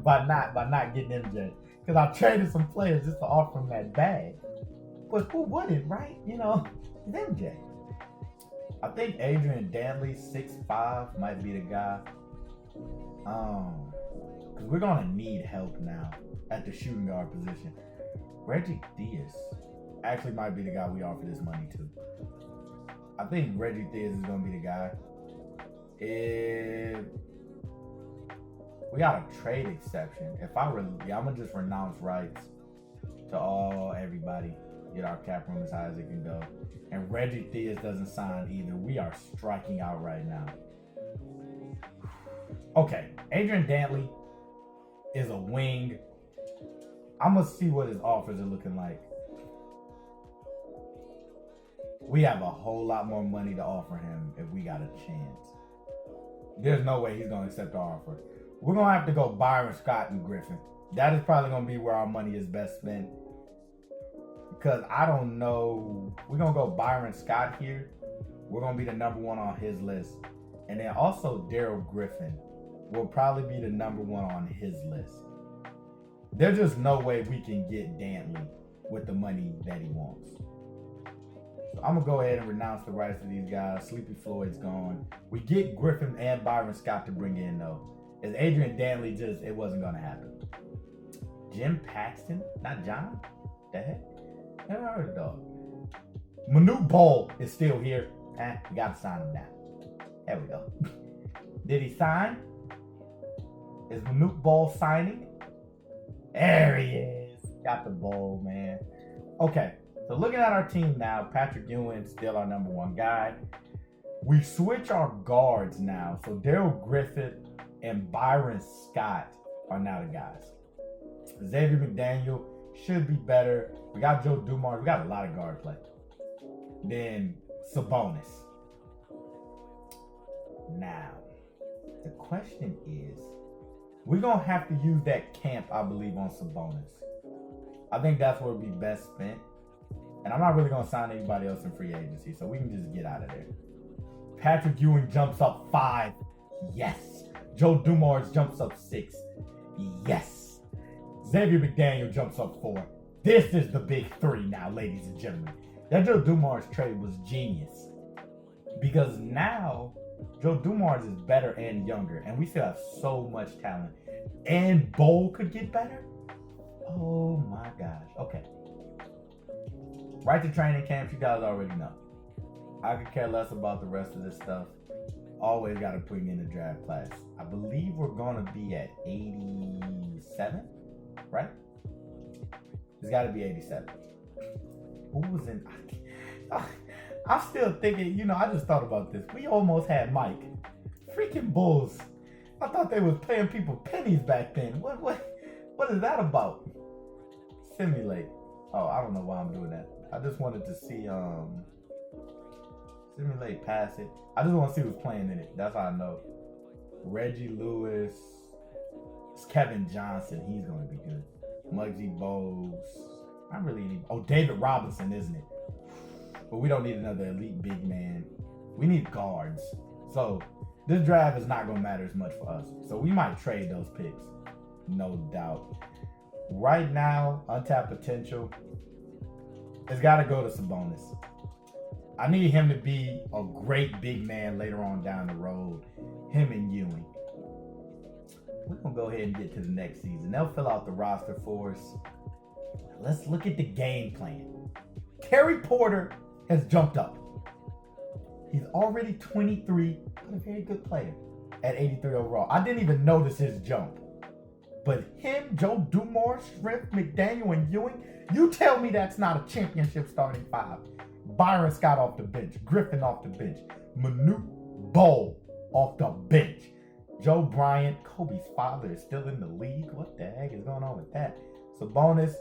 by not getting MJ. Because I traded some players just to offer him that bag. But who wouldn't, right? You know, it's MJ. I think Adrian Dantley, 6'5", might be the guy. Because we're going to need help now at the shooting guard position. Reggie Theus actually might be the guy we offer this money to. I think Reggie Theus is going to be the guy. If we got a trade exception, I'm going to just renounce rights to everybody. Get our cap room as high as it can go. And Reggie Theus doesn't sign either. We are striking out right now. Okay, Adrian Dantley is a wing. I'm going to see what his offers are looking like. We have a whole lot more money to offer him if we got a chance. There's no way he's going to accept our offer. We're going to have to go Byron Scott and Griffin. That is probably going to be where our money is best spent. Because I don't know. We're going to go Byron Scott here. We're going to be the number one on his list. And then also Daryl Griffin will probably be the number one on his list. There's just no way we can get Dantley with the money that he wants. So I'm going to go ahead and renounce the rights to these guys. Sleepy Floyd's gone. We get Griffin and Byron Scott to bring in, though. As Adrian Dantley it wasn't going to happen. Jim Paxton? Not John? The heck? Never heard of the dog. Manute Bol is still here. We got to sign him now. There we go. Did he sign? Is Manute Bol signing? There he is. Got the ball, man. Okay. So looking at our team now, Patrick Ewing's still our number one guy. We switch our guards now. So Daryl Griffith and Byron Scott are now the guys. Xavier McDaniel should be better. We got Joe Dumars. We got a lot of guard play. Then Sabonis. Now, the question is, we're going to have to use that camp, I believe, on Sabonis. I think that's where it'd be best spent. And I'm not really going to sign anybody else in free agency, so we can just get out of there. Patrick Ewing jumps up 5. Yes. Joe Dumars jumps up 6. Yes. Xavier McDaniel jumps up 4. This is the big 3 now, ladies and gentlemen. That Joe Dumars trade was genius. Because now, Joe Dumars is better and younger, and we still have so much talent. And Bol could get better? Oh my gosh. Okay. Right to training camps, you guys already know. I could care less about the rest of this stuff. Always got to put me in the draft class. I believe we're going to be at 87, right? It's got to be 87. Who was in? I'm still thinking, I just thought about this. We almost had Mike. Freaking Bulls. I thought they was paying people pennies back then. What is that about? Simulate. Oh, I don't know why I'm doing that. I just wanted to see, simulate, pass it. I just want to see who's playing in it. That's how I know. Reggie Lewis. It's Kevin Johnson. He's going to be good. Muggsy Bogues. I really need... Oh, David Robinson, isn't it? But we don't need another elite big man. We need guards. So, this draft is not going to matter as much for us. So, we might trade those picks. No doubt. Right now, untapped potential. It's got to go to Sabonis. I need him to be a great big man later on down the road. Him and Ewing. We're going to go ahead and get to the next season. They'll fill out the roster for us. Let's look at the game plan. Terry Porter has jumped up. He's already 23, but a very good player at 83 overall. I didn't even notice his jump. But him, Joe Dumars, Trent, McDaniel, and Ewing, you tell me that's not a championship starting five. Byron Scott off the bench, Griffin off the bench, Manute Bol off the bench. Joe Bryant, Kobe's father, is still in the league. What the heck is going on with that? Sabonis,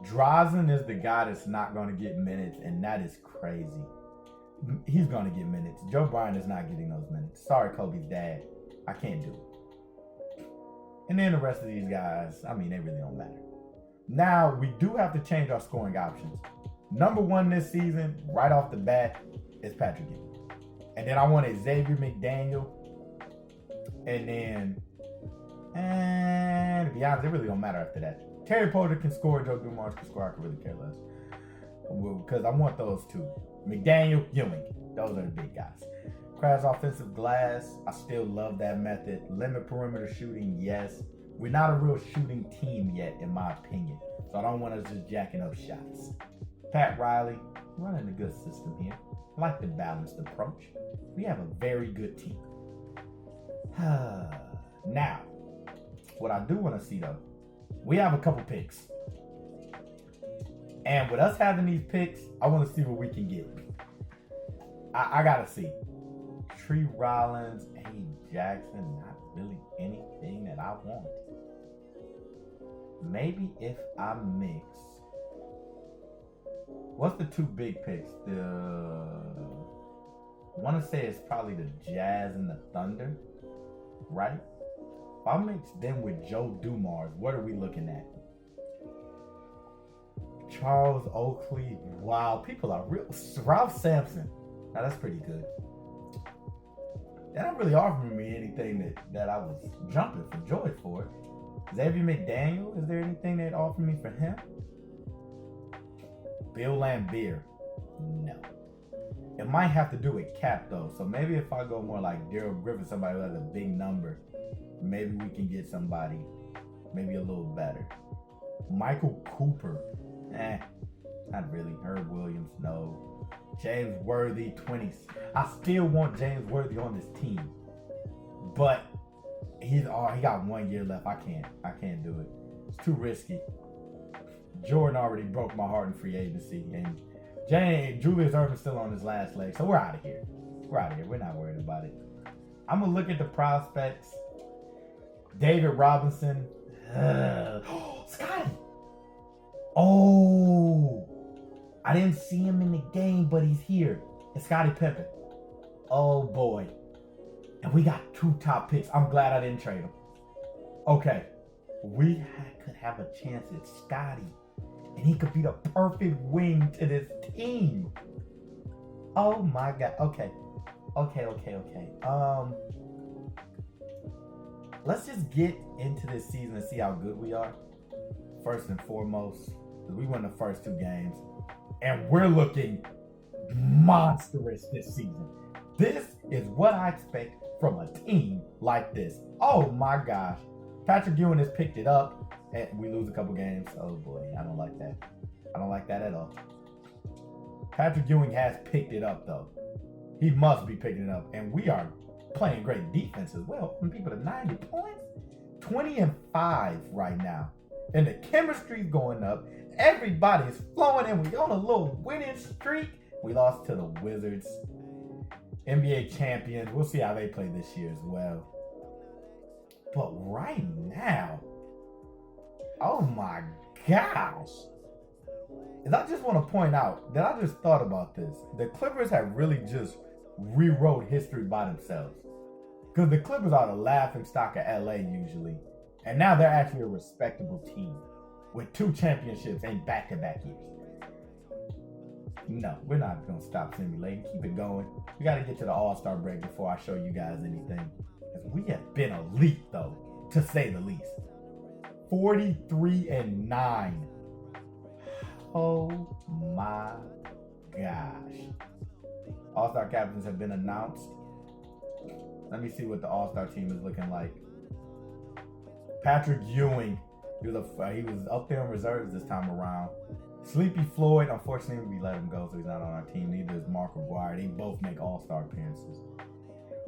Drazen is the guy that's not going to get minutes, and that is crazy. He's going to get minutes. Joe Bryant is not getting those minutes. Sorry, Kobe's dad. I can't do it. And then the rest of these guys, I mean, they really don't matter. Now, we do have to change our scoring options. Number one this season, right off the bat, is Patrick Ewing. And then I wanted Xavier McDaniel. And then, to be honest, it really don't matter after that. Terry Porter can score, Joe Dumars can score, I could really care less. Because I want those two. McDaniel, Ewing. Those are the big guys. Crash offensive glass. I still love that method. Limit perimeter shooting, yes. We're not a real shooting team yet, in my opinion. So I don't want us just jacking up shots. Pat Riley, running a good system here. I like the balanced approach. We have a very good team. Now, what I do want to see though, we have a couple picks. And with us having these picks, I want to see what we can get. I gotta see. Tree Rollins, A. Jackson, not really anything that I want. Maybe if I mix. What's the two big picks? I want to say it's probably the Jazz and the Thunder, right? If I mix them with Joe Dumars, what are we looking at? Charles Oakley. Wow, people are real. Ralph Sampson. Now that's pretty good. They're not really offering me anything that I was jumping for joy for. Xavier McDaniel, is there anything they'd offer me for him? Bill Laimbeer, no. It might have to do with cap though. So maybe if I go more like Daryl Griffin, somebody who has a big number, maybe we can get somebody maybe a little better. Michael Cooper, not really. Herb Williams, no. James Worthy, 20s. I still want James Worthy on this team, but he got 1 year left. I can't do it. It's too risky. Jordan already broke my heart in free agency, and Julius Erving's still on his last leg, so we're out of here. We're not worried about it. I'm gonna look at the prospects. David Robinson. Scottie. Oh, I didn't see him in the game, but he's here. It's Scottie Pippen. Oh boy. And we got 2 top picks. I'm glad I didn't trade him. Okay. We could have a chance at Scottie. And he could be the perfect wing to this team. Oh my God. Okay. Let's just get into this season and see how good we are. First and foremost, we won the first 2 games. And we're looking monstrous this season. This is what I expect from a team like this. Oh my gosh. Patrick Ewing has picked it up, and we lose a couple games. Oh boy, I don't like that. I don't like that at all. Patrick Ewing has picked it up though. He must be picking it up, and we are playing great defense as well. From people to 90 points, 20-5 right now, and the chemistry's going up. Everybody's flowing, and we on a little winning streak. We lost to the Wizards, NBA champions. We'll see how they play this year as well. But right now, oh my gosh. And I just want to point out that I just thought about this. The Clippers have really just rewrote history by themselves. Because the Clippers are the laughing stock of LA usually. And now they're actually a respectable team with 2 championships in back-to-back years. No, we're not going to stop simulating. Keep it going. We got to get to the All-Star break before I show you guys anything. Because we have been elite, though, to say the least. 43-9. Oh, my gosh. All-Star captains have been announced. Let me see what the All-Star team is looking like. Patrick Ewing He was up there in reserves this time around. Sleepy Floyd, unfortunately, we let him go, so he's not on our team. Neither is Mark McGuire. They both make all-star appearances.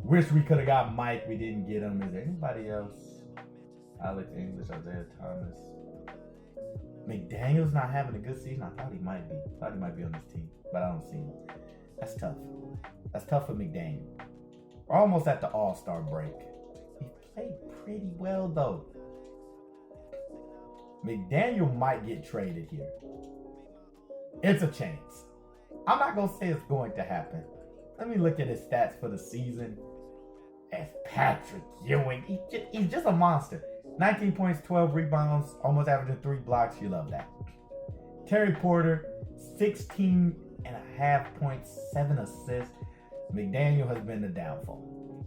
Wish we could have got Mike. We didn't get him. Is there anybody else? Alex English, Isaiah Thomas. McDaniel's not having a good season. I thought he might be. On this team, but I don't see him. That's tough. That's tough for McDaniel. We're almost at the All-Star break. He played pretty well, though. McDaniel might get traded here. It's a chance. I'm not going to say it's going to happen. Let me look at his stats for the season. As Patrick Ewing, he's just a monster. 19 points, 12 rebounds, almost averaging 3 blocks. You love that. Terry Porter, 16 and a half points, 7 assists. McDaniel has been the downfall.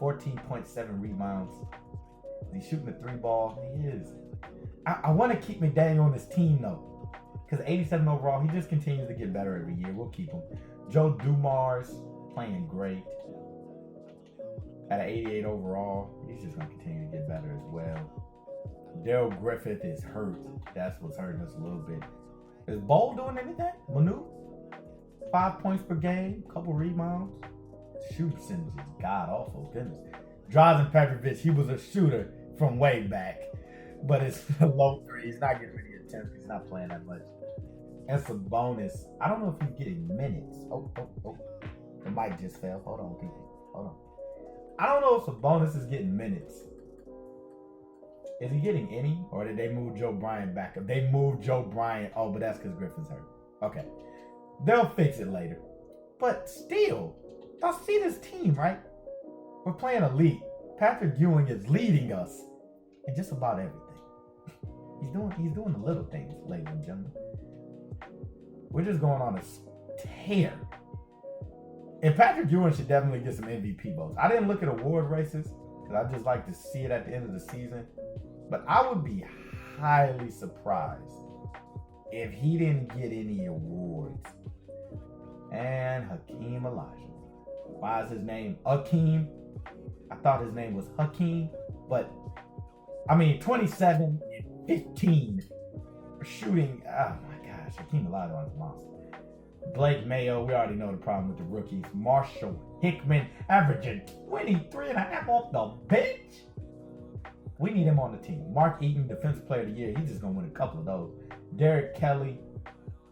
14.7 rebounds. He's shooting the 3 ball. He is. I want to keep McDaniel on this team, though. Because 87 overall, he just continues to get better every year. We'll keep him. Joe Dumars, playing great. At an 88 overall, he's just going to continue to get better as well. Daryl Griffith is hurt. That's what's hurting us a little bit. Is Bowl doing anything? Manu? 5 points per game, couple rebounds. Shoot percentage is god-awful. Goodness. Drazen Petrovic, he was a shooter from way back. But it's a low 3. He's not getting many attempts. He's not playing that much. And Sabonis, I don't know if he's getting minutes. Oh. The mic just fell. Hold on, people. Hold on. I don't know if Sabonis is getting minutes. Is he getting any? Or did they move Joe Bryant back up? They moved Joe Bryant. Oh, but that's because Griffin's hurt. Okay. They'll fix it later. But still, y'all see this team, right? We're playing elite. Patrick Ewing is leading us in just about everything. He's doing the little things, ladies and gentlemen. We're just going on a tear. And Patrick Ewing should definitely get some MVP votes. I didn't look at award races because I just like to see it at the end of the season. But I would be highly surprised if he didn't get any awards. And Hakeem Olajuwon. Why is his name Hakeem? I thought his name was Hakeem. But, 27 and 15 shooting. Oh my gosh, Hakeem Olajuwon is a monster. Blake Mayo, we already know the problem with the rookies. Marshall Hickman averaging 23 and a half off the bench. We need him on the team. Mark Eaton, Defensive Player of the Year. He's just going to win a couple of those. Derek Kelly,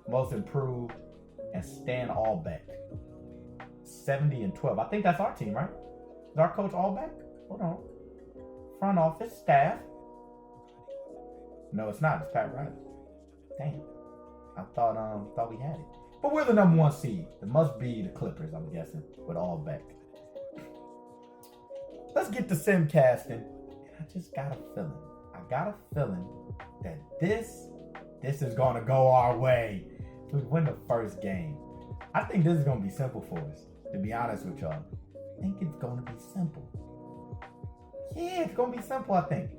Most Improved. And Stan Albeck, 70 and 12. I think that's our team, right? Is our coach Albeck? Hold on. Front office, staff. No, it's not. It's Pat Riley. Damn. I thought we had it. But we're the number 1 seed. It must be the Clippers, I'm guessing, with Albeck. Let's get to simcasting. I just got a feeling. That this is going to go our way. We win the first game. I think this is going to be simple for us, to be honest with y'all. I think it's going to be simple. Yeah, it's going to be simple, I think.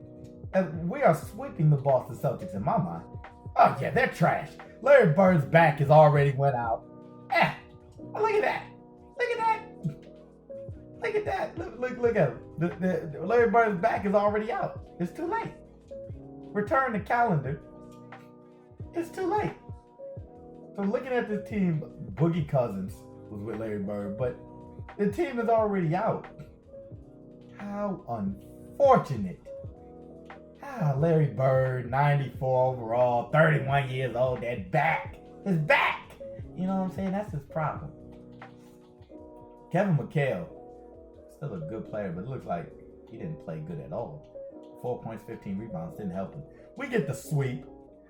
We are sweeping the Boston Celtics in my mind. Oh, yeah, they're trash. Larry Bird's back has already went out. Look at that. Look at him. Larry Bird's back is already out. It's too late. Return the calendar. It's too late. So looking at this team, Boogie Cousins was with Larry Bird, but the team is already out. How unfortunate. Larry Bird, 94 overall, 31 years old, that back. His back. You know what I'm saying? That's his problem. Kevin McHale, still a good player, but it looks like he didn't play good at all. 4 points, 15 rebounds, didn't help him. We get the sweep.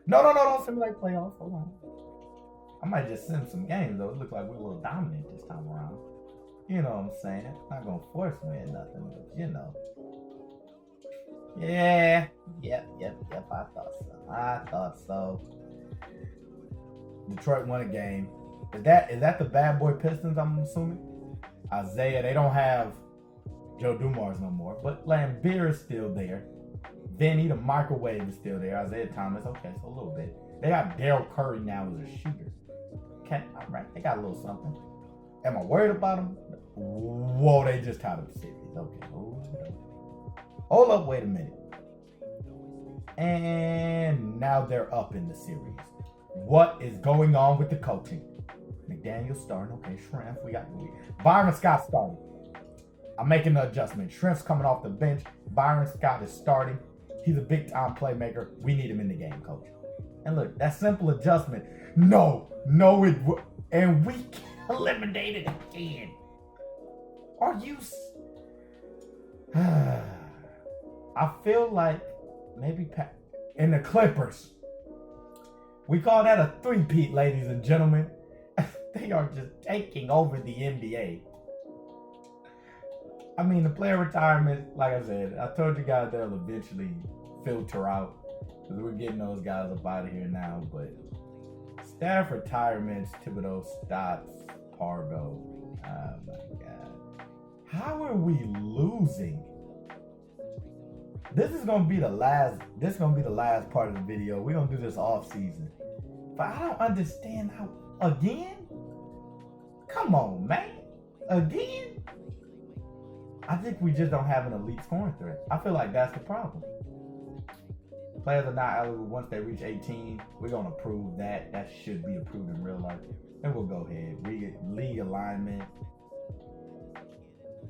No, don't simulate playoffs. Hold on. I might just send some games, though. It looks like we're a little dominant this time around. You know what I'm saying? I'm not going to force me or nothing, but you know. Yeah. Yep. I thought so. Detroit won a game. Is that the bad boy Pistons, I'm assuming? Isaiah, they don't have Joe Dumars no more, but Lambeer is still there. Vinny, the microwave, is still there. Isaiah Thomas, okay, so a little bit. They got Daryl Curry now as a shooter. Okay, all right, they got a little something. Am I worried about them? Whoa, they just tied up the series. Okay, hold up, wait a minute. And now they're up in the series. What is going on with the coaching? McDaniel starting. Okay, Shrimp. We got Byron Scott starting. I'm making the adjustment. Shrimp's coming off the bench. Byron Scott is starting. He's a big-time playmaker. We need him in the game, coach. And look, that simple adjustment. No, and we eliminated again. Are you? I feel like maybe in the Clippers. We call that a three-peat, ladies and gentlemen. They are just taking over the NBA. I mean, the player retirement, like I said, I told you guys they'll eventually filter out because we're getting those guys up out of here now. But staff retirements, Thibodeau, Stotts, Pargo. Oh my God. How are we losing? This is gonna be the last part of the video. We're gonna do this off season. But I don't understand how again? Come on, man. Again? I think we just don't have an elite scoring threat. I feel like that's the problem. Players are not eligible once they reach 18. We're going to prove that. That should be approved in real life. And we'll go ahead. League alignment.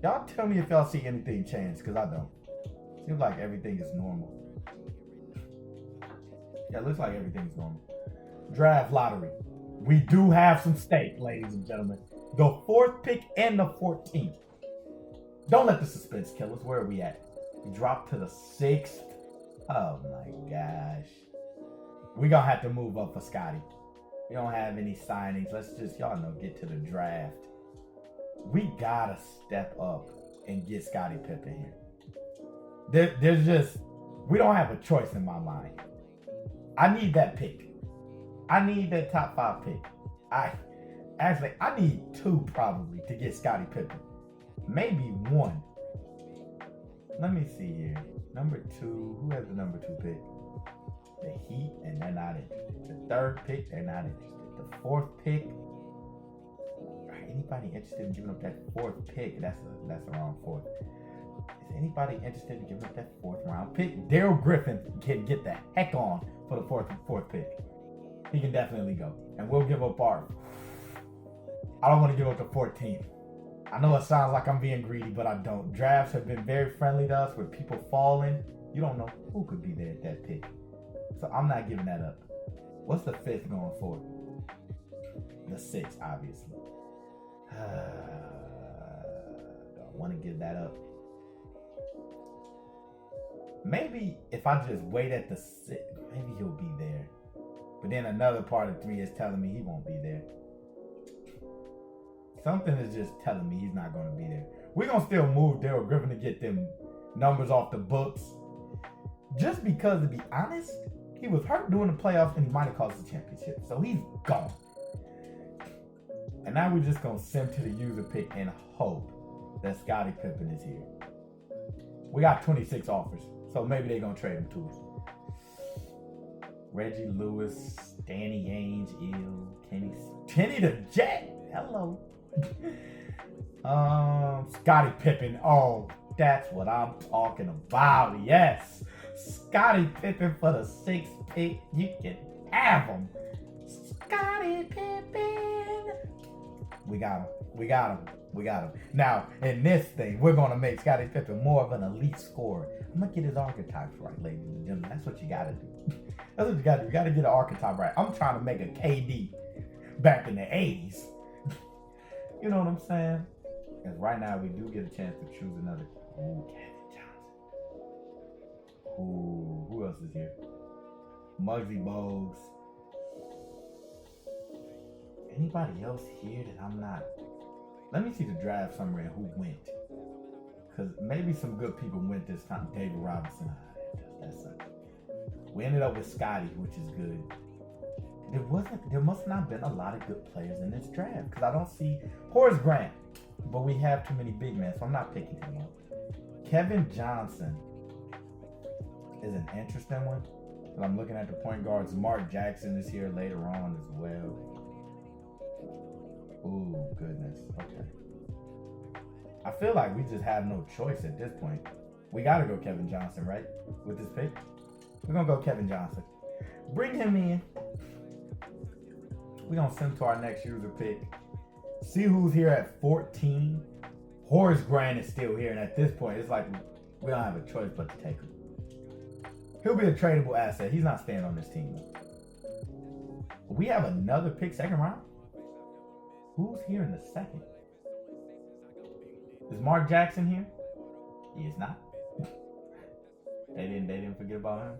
Y'all tell me if y'all see anything change, because I don't. Seems like everything is normal. Yeah, it looks like everything's normal. Draft lottery. We do have some stake, ladies and gentlemen. The 4th pick and the 14th. Don't let the suspense kill us. Where are we at? We dropped to the 6th. Oh my gosh. We're going to have to move up for Scottie. We don't have any signings. Let's just, y'all know, get to the draft. We got to step up and get Scottie Pippen here. There's just, we don't have a choice in my mind. I need that pick. I need that top 5 pick. I need 2 probably to get Scottie Pippen. Maybe 1. Let me see here. Number 2. Who has the number 2 pick? The Heat, and they're not interested. The 3rd pick, they're not interested. The 4th pick. Anybody interested in giving up that 4th pick? That's the wrong 4th. Is anybody interested in giving up that 4th round pick? Daryl Griffin can get the heck on for the 4th pick. He can definitely go. And we'll give up our... I don't want to give up the 14th. I know it sounds like I'm being greedy, but I don't. Drafts have been very friendly to us with people falling. You don't know who could be there at that pick. So I'm not giving that up. What's the 5th going for? The 6th, obviously. Don't want to give that up. Maybe if I just wait at the 6th, maybe he'll be there. But then another part of me is telling me he won't be there. Something is just telling me he's not going to be there. We're going to still move Daryl Griffin to get them numbers off the books. Just because, to be honest, he was hurt during the playoffs and he might have cost the championship. So he's gone. And now we're just going to send to the user pick and hope that Scottie Pippen is here. We got 26 offers. So maybe they're going to trade him to us. Reggie Lewis, Danny Ainge, Kenny the Jet. Hello. Scottie Pippen. Oh, that's what I'm talking about. Yes. Scottie Pippen for the 6th pick. You can have him. Scottie Pippen. We got him. Now, in this thing, we're going to make Scottie Pippen more of an elite scorer. I'm going to get his archetypes right, ladies and gentlemen. That's what you got to do. That's what you got to do. You got to get an archetype right. I'm trying to make a KD back in the 80s. You know what I'm saying? Because right now, we do get a chance to choose another. Ooh, Kevin Johnson. Ooh, who else is here? Muggsy Bogues. Anybody else here that I'm not? Let me see the draft summary and who went. Because maybe some good people went this time. David Robinson. That sucks. We ended up with Scottie, which is good. There must not have been a lot of good players in this draft. Because I don't see Horace Grant. But we have too many big men, so I'm not picking him up. Kevin Johnson is an interesting one. But I'm looking at the point guards. Mark Jackson is here later on as well. Ooh, goodness. Okay. I feel like we just have no choice at this point. We got to go Kevin Johnson, right? With this pick. We're going to go Kevin Johnson. Bring him in. We're going to send him to our next user pick. See who's here at 14. Horace Grant is still here, and at this point, it's like we don't have a choice but to take him. He'll be a tradable asset. He's not staying on this team. We have another pick, second round. Who's here in the second? Is Mark Jackson here? He is not. They didn't forget about him.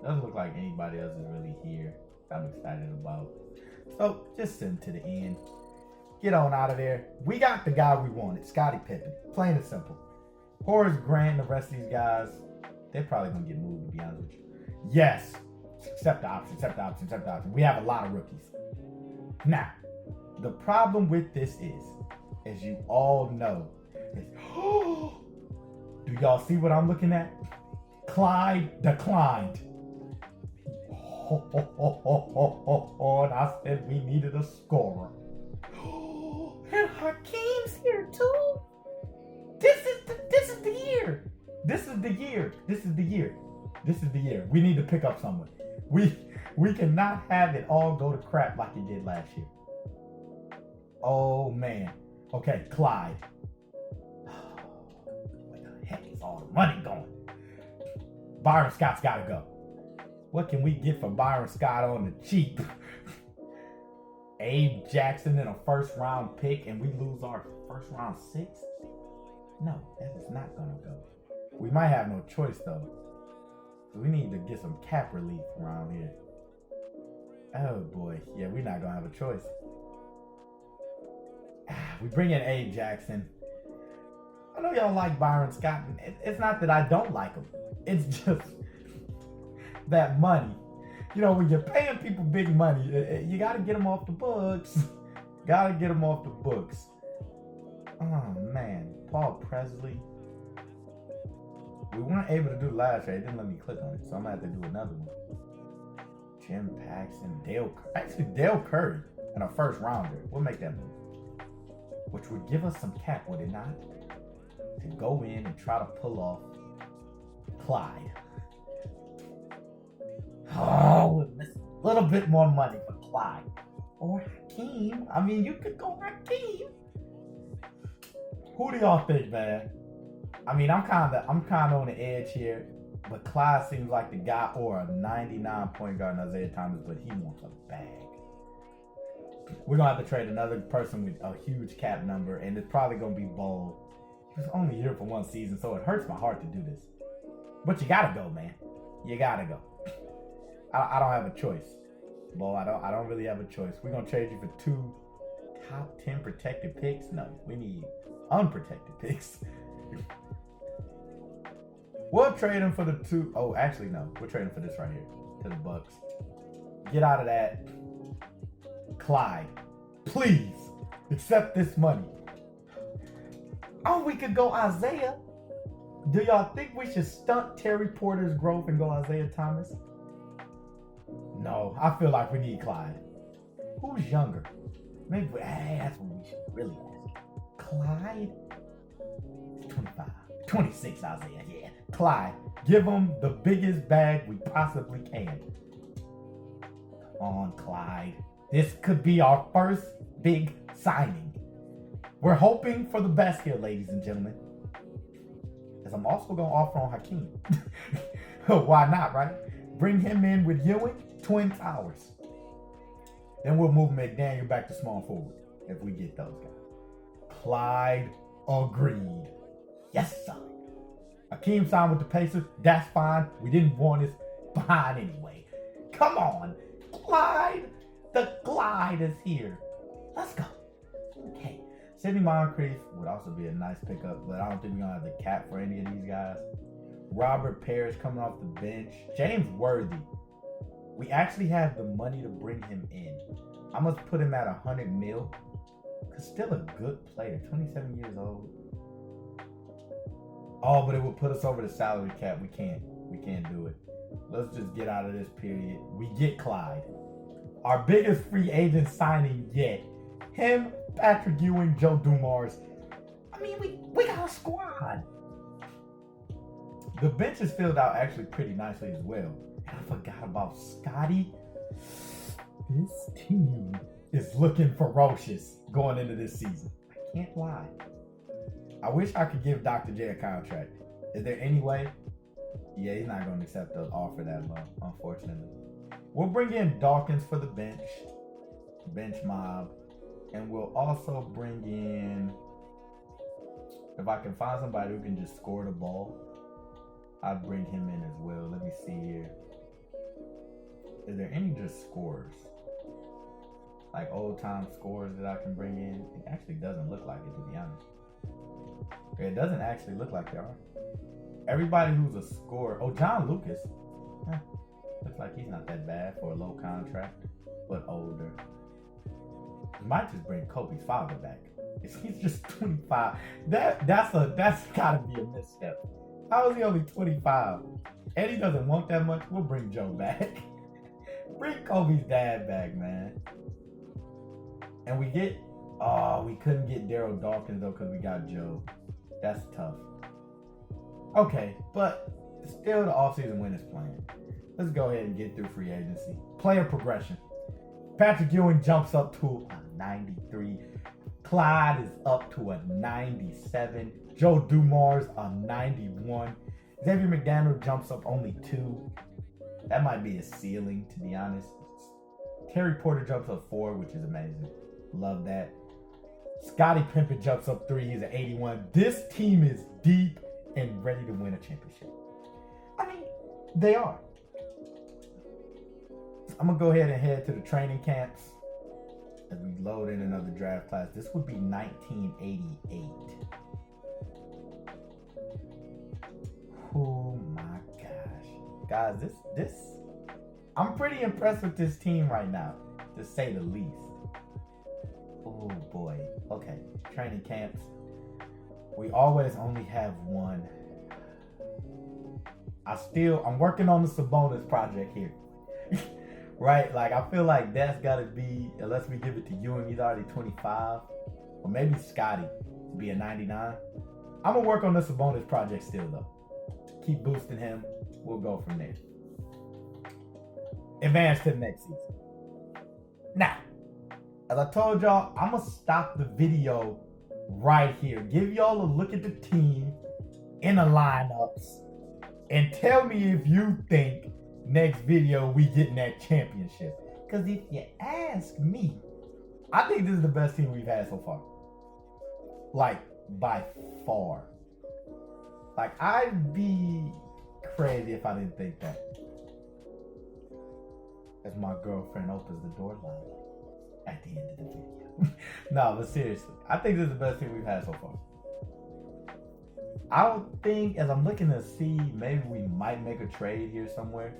Doesn't look like anybody else is really here. I'm excited about. So just send him to the end. Get on out of there. We got the guy we wanted, Scottie Pippen. Plain and simple. Horace Grant and the rest of these guys, they're probably gonna get moved, to be honest with you. Yes. Accept the option, accept the option, accept the option. We have a lot of rookies. Now, the problem with this is, as you all know, is do y'all see what I'm looking at? Clyde declined. And I said we needed a scorer. And Hakeem's here too. This is the year. This is the year. This is the year. This is the year. We need to pick up someone. We cannot have it all go to crap like it did last year. Oh man. Okay, Clyde. Where the heck is all the money going? Byron Scott's gotta go. What can we get for Byron Scott on the cheap? Abe Jackson in a first round pick and we lose our first round 6? No, that is not gonna go. We might have no choice though. So we need to get some cap relief around here. Oh boy, yeah, we're not gonna have a choice. We bring in Abe Jackson. I know y'all like Byron Scott. It's not that I don't like him. It's just that money. You know, when you're paying people big money, you gotta get them off the books. Gotta get them off the books. Oh man, Paul Presley. We weren't able to do last year. It didn't let me click on it, so I'm gonna have to do another one. Jim Paxson, Dale Curry in a first rounder. We'll make that move, which would give us some cap, would it not? To go in and try to pull off Clyde. Oh, we missed a little bit more money for Clyde. Or Hakeem. I mean, you could go Hakeem. Who do y'all think, man? I mean, I'm kind of on the edge here, but Clyde seems like the guy, or a 99 point guard in Isaiah Thomas, but he wants a bag. We're gonna have to trade another person with a huge cap number, and it's probably gonna be bold. He was only here for one season, so it hurts my heart to do this. But you gotta go, man. You gotta go. I don't have a choice. Bo, I don't really have a choice. We're gonna trade you for 2 top 10 protected picks. No, we need unprotected picks. We'll trade him for the 2. Oh, actually no. We're trading for this right here to the Bucks. Get out of that. Clyde, please accept this money. Oh, we could go Isaiah. Do y'all think we should stunt Terry Porter's growth and go Isaiah Thomas? No, I feel like we need Clyde. Who's younger? Maybe that's what we should really ask. Clyde? 25. 26, Isaiah, yeah. Clyde, give him the biggest bag we possibly can. Come on, Clyde. This could be our first big signing. We're hoping for the best here, ladies and gentlemen. Because I'm also going to offer on Hakeem. Why not, right? Bring him in with Ewing, Twin Towers. Then we'll move McDaniel back to small forward if we get those guys. Clyde agreed. Yes, sir. Hakeem signed with the Pacers. That's fine. We didn't want his fine anyway. Come on. Clyde. The Clyde is here. Let's go. Okay. Sidney Moncrief would also be a nice pickup, but I don't think we're going to have the cap for any of these guys. Robert Parrish coming off the bench. James Worthy. We actually have the money to bring him in. I must put him at $100 million. Cause still a good player. 27 years old. Oh, but it would put us over the salary cap. We can't do it. Let's just get out of this period. We get Clyde. Our biggest free agent signing yet. Him, Patrick Ewing, Joe Dumars. I mean, we got a squad. The bench is filled out actually pretty nicely as well. And I forgot about Scottie. This team is looking ferocious going into this season. I can't lie. I wish I could give Dr. J a contract. Is there any way? Yeah, he's not going to accept the offer that low, unfortunately. We'll bring in Dawkins for the bench mob. And we'll also bring in, if I can find somebody who can just score the ball, I'd bring him in as well. Let me see here. Is there any just scorers? Like old time scorers that I can bring in? It actually doesn't look like it, to be honest. It doesn't actually look like there are. Everybody who's a scorer. Oh, John Lucas. Looks like he's not that bad for a low contract, but older. We might just bring Kobe's father back. He's just 25. That's gotta be a misstep. How is he only 25? Eddie doesn't want that much. We'll bring Joe back. Bring Kobe's dad back, man. And we couldn't get Daryl Dawkins though because we got Joe. That's tough. Okay, but still the offseason win is playing. Let's go ahead and get through free agency. Player progression. Patrick Ewing jumps up to a 93. Clyde is up to a 97. Joe Dumars a 91. Xavier McDaniel jumps up only 2. That might be a ceiling, to be honest. Terry Porter jumps up 4, which is amazing. Love that. Scottie Pippen jumps up 3. He's an 81. This team is deep and ready to win a championship. I mean, they are. I'm going to go ahead and head to the training camps as we load in another draft class. This would be 1988. Oh my gosh. Guys, this I'm pretty impressed with this team right now, to say the least. Oh boy. Okay, training camps. We always only have one. I'm working on the Sabonis project here. Right? Like, I feel like that's got to be, unless we give it to Ewing, he's already 25. Or maybe Scottie to be a 99. I'm going to work on the Sabonis project still, though. Keep boosting him. We'll go from there. Advance to the next season. Now, as I told y'all, I'm going to stop the video right here. Give y'all a look at the team in the lineups. And tell me if you think next video we getting that championship. Because if you ask me, I think this is the best team we've had so far. Like, by far. Like, I'd be crazy if I didn't think that. As my girlfriend opens the door line at the end of the video. No, but seriously, I think this is the best team we've had so far. I don't think, as I'm looking to see, maybe we might make a trade here somewhere.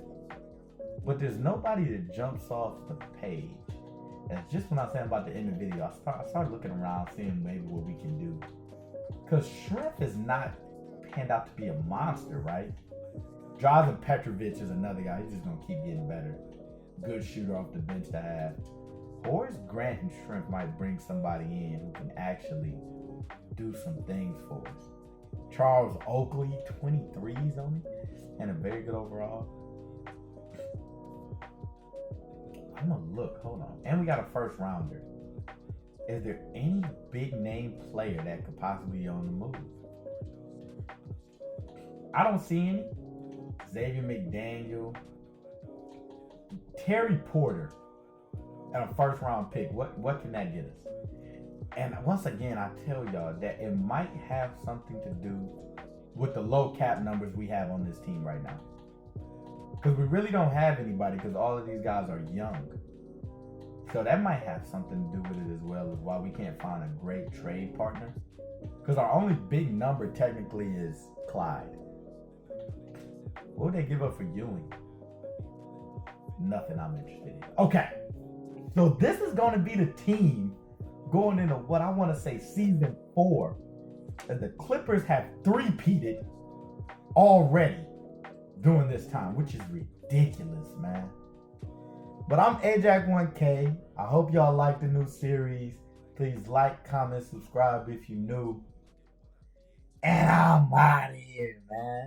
But there's nobody that jumps off the page. And just when I was saying about the end of the video, I started looking around, seeing maybe what we can do. Because Shrimp is not panned out to be a monster, right? Drazen Petrovic is another guy. He's just going to keep getting better. Good shooter off the bench to have. Horace Grant and Shrimp might bring somebody in who can actually do some things for us. Charles Oakley, 23s only, and a very good overall. I'm gonna look, hold on. And we got a first rounder. Is there any big name player that could possibly be on the move? I don't see any. Xavier McDaniel. Terry Porter and a first round pick. What can that get us? And once again, I tell y'all that it might have something to do with the low cap numbers we have on this team right now. Because we really don't have anybody, because all of these guys are young. So that might have something to do with it as well, as why we can't find a great trade partner. Because our only big number technically is Clyde. What would they give up for Ewing? Nothing I'm interested in. Okay. So this is going to be the team going into what I want to say season 4. As the Clippers have three-peated already during this time, which is ridiculous, man. But I'm Ajax1K. I hope y'all like the new series. Please like, comment, subscribe if you're new. And I'm out of here, man.